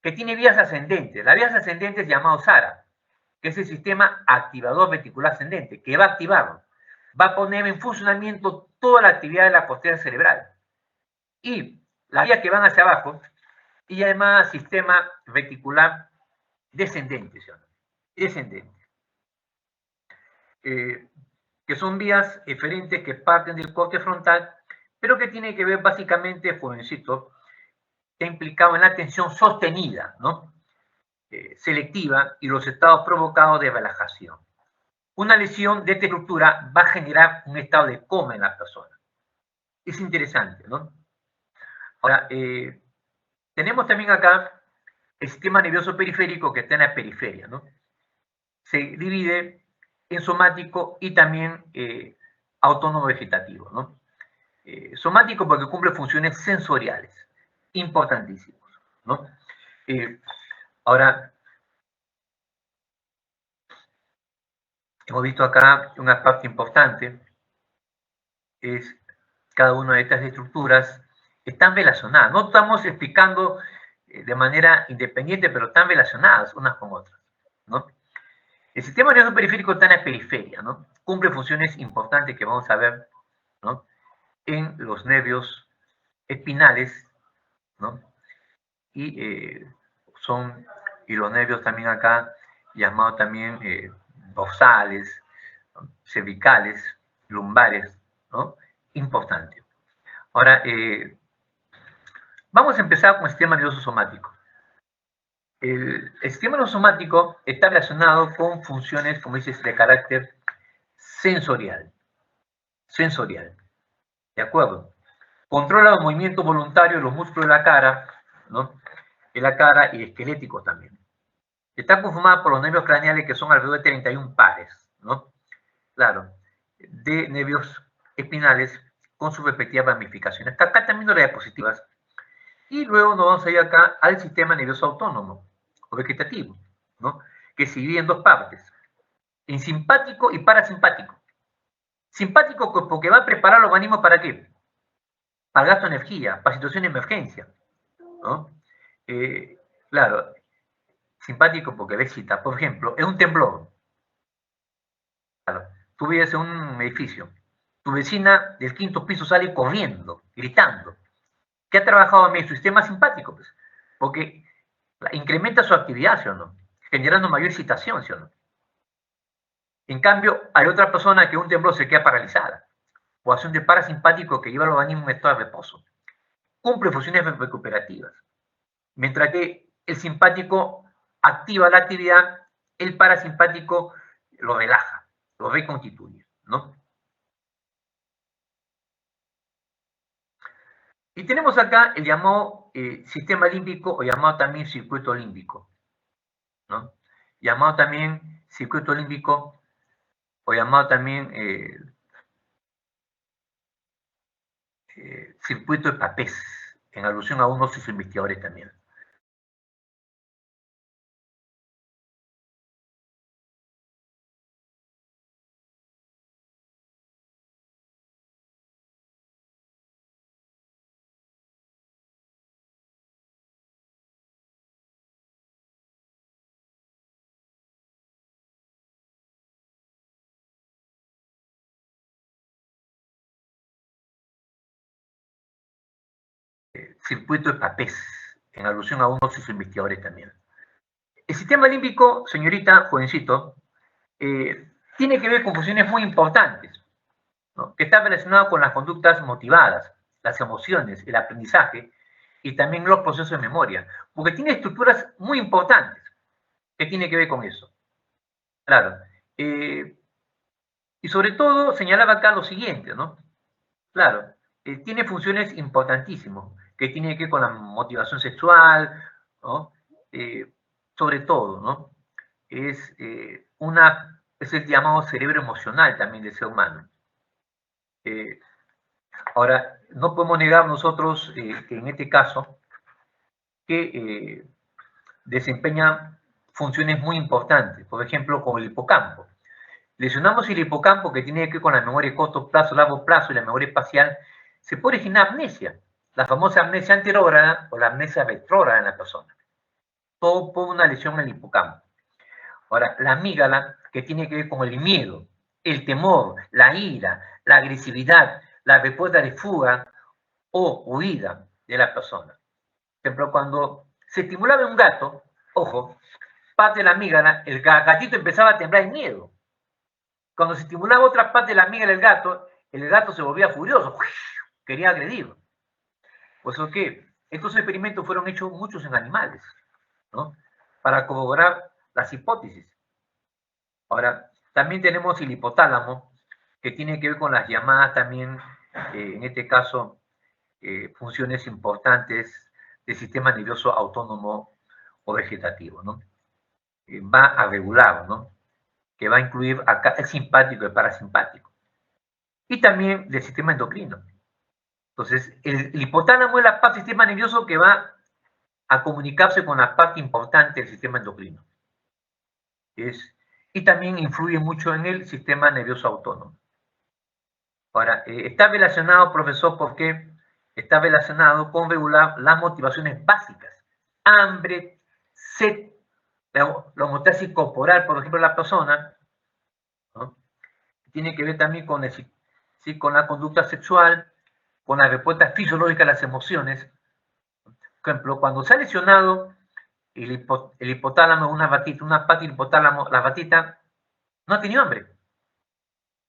que tiene vías ascendentes. Las vías ascendentes llamado SARA, que es el sistema activador reticular ascendente, que va a activarlo. Va a poner en funcionamiento toda la actividad de la corteza cerebral. Y las vías que van hacia abajo, y además sistema reticular descendente, ¿sí? Descendente. Que son vías eferentes que parten del corte frontal, pero que tiene que ver básicamente, jovencito, está implicado en la atención sostenida, ¿no? Selectiva y los estados provocados de relajación. Una lesión de esta estructura va a generar un estado de coma en la persona. Es interesante, ¿no? Ahora, tenemos también acá el sistema nervioso periférico que está en la periferia, ¿no? Se divide en somático y también autónomo vegetativo, ¿no? Somático porque cumple funciones sensoriales, importantísimas, ¿no? Ahora, hemos visto acá una parte importante, es cada una de estas estructuras están relacionadas. No estamos explicando de manera independiente, pero están relacionadas unas con otras, ¿no? El sistema nervioso periférico está en la periferia, ¿no? Cumple funciones importantes que vamos a ver, ¿no? En los nervios espinales, ¿no? Y los nervios también acá, llamados también dorsales, ¿no? Cervicales, lumbares, ¿no? Importante. Ahora, vamos a empezar con el sistema nervioso somático. El sistema nervioso somático está relacionado con funciones, como dices, de carácter sensorial. Sensorial. ¿De acuerdo? Controla los movimientos voluntarios de los músculos de la cara, ¿no? De la cara y esqueléticos también. Está conformada por los nervios craneales, que son alrededor de 31 pares, ¿no? Claro, de nervios espinales con sus respectivas ramificaciones. Acá también las diapositivas. Y luego nos vamos a ir acá al sistema nervioso autónomo o vegetativo, ¿no? Que se divide en dos partes, en simpático y parasimpático. Simpático porque va a preparar el organismo ¿para qué? Para gasto de energía, para situación de emergencia, ¿no? Claro, simpático porque excita. Por ejemplo, es un temblor. Claro, tú vives en un edificio, tu vecina del 5.º piso sale corriendo, gritando. ¿Qué ha trabajado en su sistema simpático? Pues, porque incrementa su actividad, ¿sí o no? Generando mayor excitación, ¿sí o no? En cambio, hay otra persona que un temblor se queda paralizada, o hace un de parasimpático que lleva al organismo en estado de reposo. Cumple funciones recuperativas. Mientras que el simpático activa la actividad, el parasimpático lo relaja, lo reconstituye, ¿no? Y tenemos acá el llamado sistema límbico o llamado también circuito límbico, ¿no? Llamado también circuito límbico o llamado también circuito de Papez, en alusión a uno de sus investigadores también. Circuito de Papez, en alusión a uno de sus investigadores también. El sistema límbico, señorita, jovencito, tiene que ver con funciones muy importantes, ¿no? Que están relacionadas con las conductas motivadas, las emociones, el aprendizaje y también los procesos de memoria, porque tiene estructuras muy importantes que tienen que ver con eso. Claro. Y sobre todo señalaba acá lo siguiente, ¿no? Claro, tiene funciones importantísimas que tienen que ver con la motivación sexual, ¿no? Sobre todo, ¿no? Es el llamado cerebro emocional también del ser humano. Ahora, no podemos negar nosotros que en este caso que desempeña funciones muy importantes, por ejemplo, con el hipocampo. Lesionamos el hipocampo, que tiene que ver con la memoria de corto plazo, largo plazo y la memoria espacial, se puede originar amnesia, la famosa amnesia anterógrada o la amnesia retrógrada en la persona. Todo por una lesión en el hipocampo. Ahora, la amígdala, que tiene que ver con el miedo, el temor, la ira, la agresividad, la respuesta de fuga o huida de la persona. Por ejemplo, cuando se estimulaba un gato, ojo, parte de la amígdala, el gatito empezaba a temblar de miedo. Cuando se estimulaba otra parte de la amígdala del gato, el gato se volvía furioso, quería agredirlo. Por eso que estos experimentos fueron hechos muchos en animales, ¿no? Para corroborar las hipótesis. Ahora, también tenemos el hipotálamo, que tiene que ver con las llamadas también, en este caso, funciones importantes del sistema nervioso autónomo o vegetativo, ¿no? Va a regular, ¿no? Que va a incluir acá el simpático y el parasimpático. Y también del sistema endocrino. Entonces, el hipotálamo es la parte del sistema nervioso que va a comunicarse con la parte importante del sistema endocrino. Y también influye mucho en el sistema nervioso autónomo. Ahora, está relacionado, profesor, porque está relacionado con regular las motivaciones básicas. Hambre, sed, la homeostasis corporal, por ejemplo, la persona, ¿no? Tiene que ver también con, con la conducta sexual, con la respuesta fisiológica a las emociones. Por ejemplo, cuando se ha lesionado el hipotálamo, una parte del hipotálamo, la batita, no ha tenido hambre.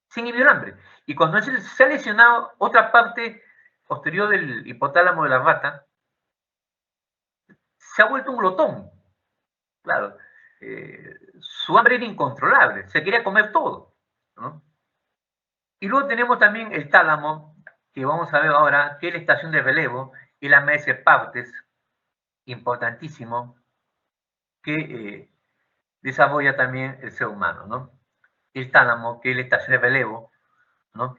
Se inhibió el hambre. Y cuando se ha lesionado otra parte posterior del hipotálamo de la rata, se ha vuelto un glotón. Claro, su hambre era incontrolable, se quería comer todo, ¿no? Y luego tenemos también el tálamo, que vamos a ver ahora, que es la estación de relevo, y la mesa de partes, importantísimo, que desarrolla también el ser humano, ¿no? El tálamo, que es la estación de relevo, ¿no?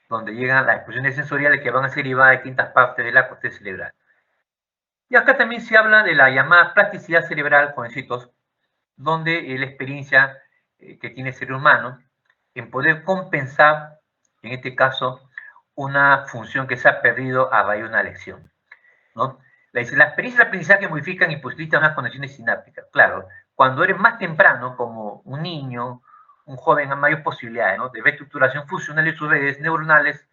Donde llegan las expresiones sensoriales que van a ser derivadas de distintas partes de la corteza cerebral. Y acá también se habla de la llamada plasticidad cerebral, jovencitos, donde la experiencia que tiene el ser humano en poder compensar, en este caso, una función que se ha perdido a raíz de una lección, ¿no? La experiencia de aprendizaje modifican y posibilitan unas conexiones sinápticas. Claro, cuando eres más temprano, como un niño, un joven, hay mayores posibilidades, ¿no?, de reestructuración funcional de sus redes neuronales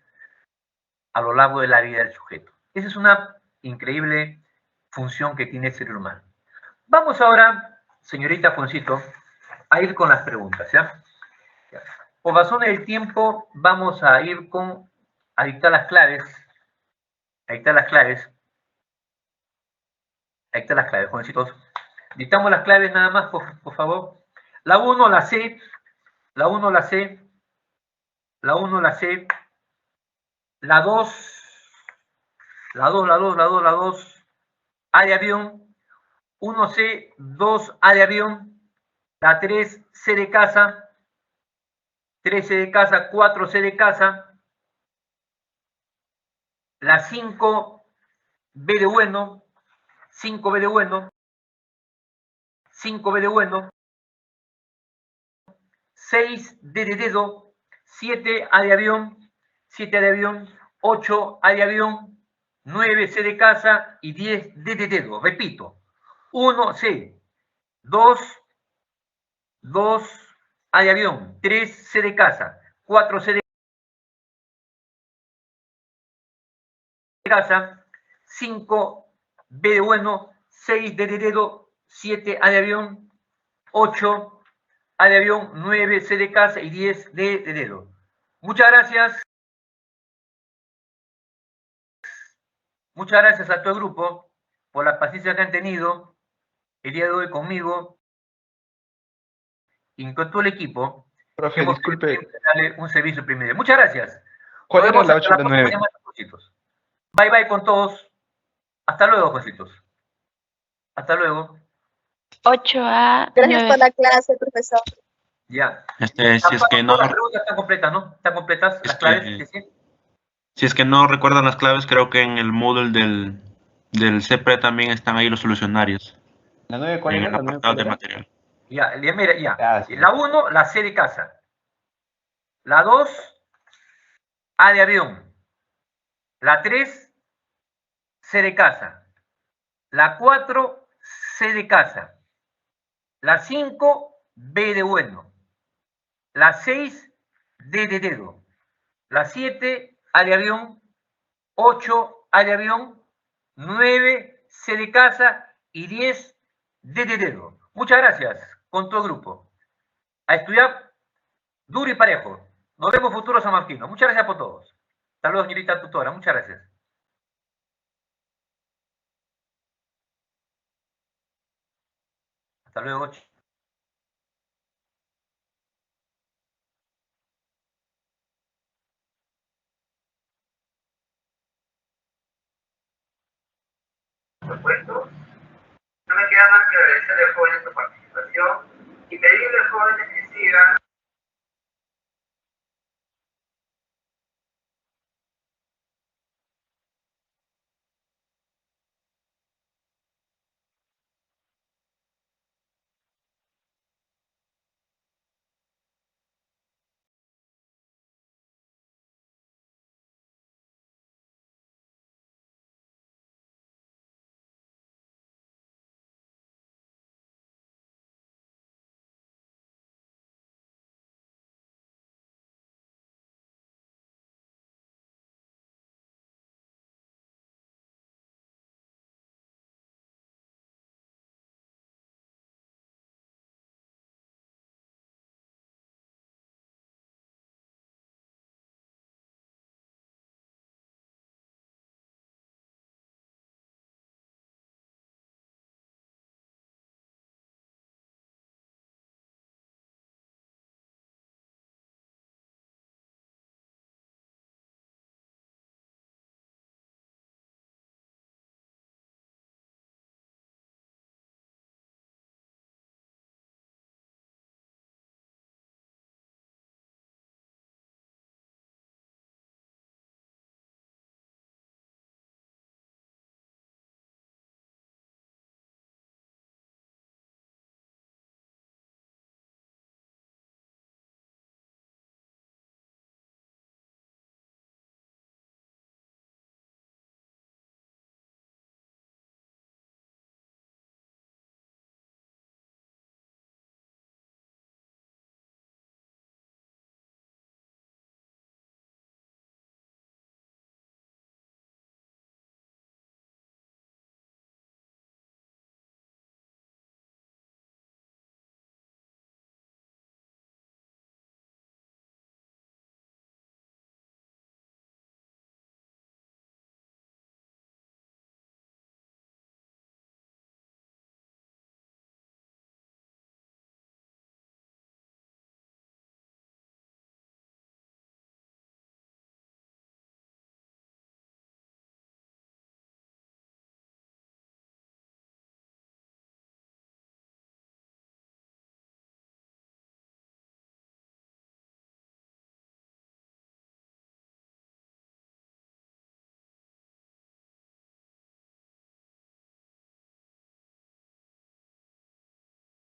a lo largo de la vida del sujeto. Esa es una increíble función que tiene el cerebro humano. Vamos ahora, señorita Juancito, a ir con las preguntas, ¿ya? Por razones del tiempo, vamos a ir a dictar las claves. A dictar las claves. A dictar las claves, jovencitos. Dictamos las claves nada más, por favor. La 1, la C. La 1, la C. La 1, la C. La 2. La 2, la 2, la 2, la 2. A de avión. 1C, 2 A de avión. La 3, C de casa. 3 C de casa, 4 C de casa. La 5, B de bueno. 5 B de bueno. 5 B de bueno. 6 D de dedo. 7 A de avión. 7 A de avión. 8 A de avión. 9 C de casa y 10 D de dedo. Repito. 1 C. 2 A de avión. 3 C de casa. 4 C de casa. 5 B de bueno. 6 D de dedo. 7 A de avión. 8 A de avión. 9 C de casa y 10 D de dedo. Muchas gracias. Muchas gracias a todo el grupo por la paciencia que han tenido el día de hoy conmigo y con todo el equipo. Profe, disculpe, darle un servicio primero. Muchas gracias. ¿cuál era Nos la vemos 8 y hasta la próxima 9? semana, Juancitos. Bye bye con todos. Hasta luego, Juancitos. Hasta luego. 8A, Gracias 9. por la clase, profesor. Ya. Si es que no, Las preguntas están completas, ¿no? ¿Están completas las claves? ¿Sí? si es que no recuerdan las claves, creo que en el Moodle del CPRE también están ahí los solucionarios. ¿La 9 cuál En era? el ¿La 9 apartado cuál de era? material. Ya, mira, ya. Ah, sí. La 1, la C de casa. La 2, A de avión. La 3, C de casa. La 4, C de casa. La 5, B de bueno. La 6, D de dedo. La 7, A de avión. 8, A de avión. 9, C de casa. Y 10, D de dedo. Muchas gracias con todo el grupo. A estudiar duro y parejo. Nos vemos futuro San Martino. Muchas gracias por todos. Hasta luego, señorita tutora. Muchas gracias. Hasta luego. Por supuesto. No me queda más que agradecerle a jóvenes su participación y pedirle a jóvenes que sigan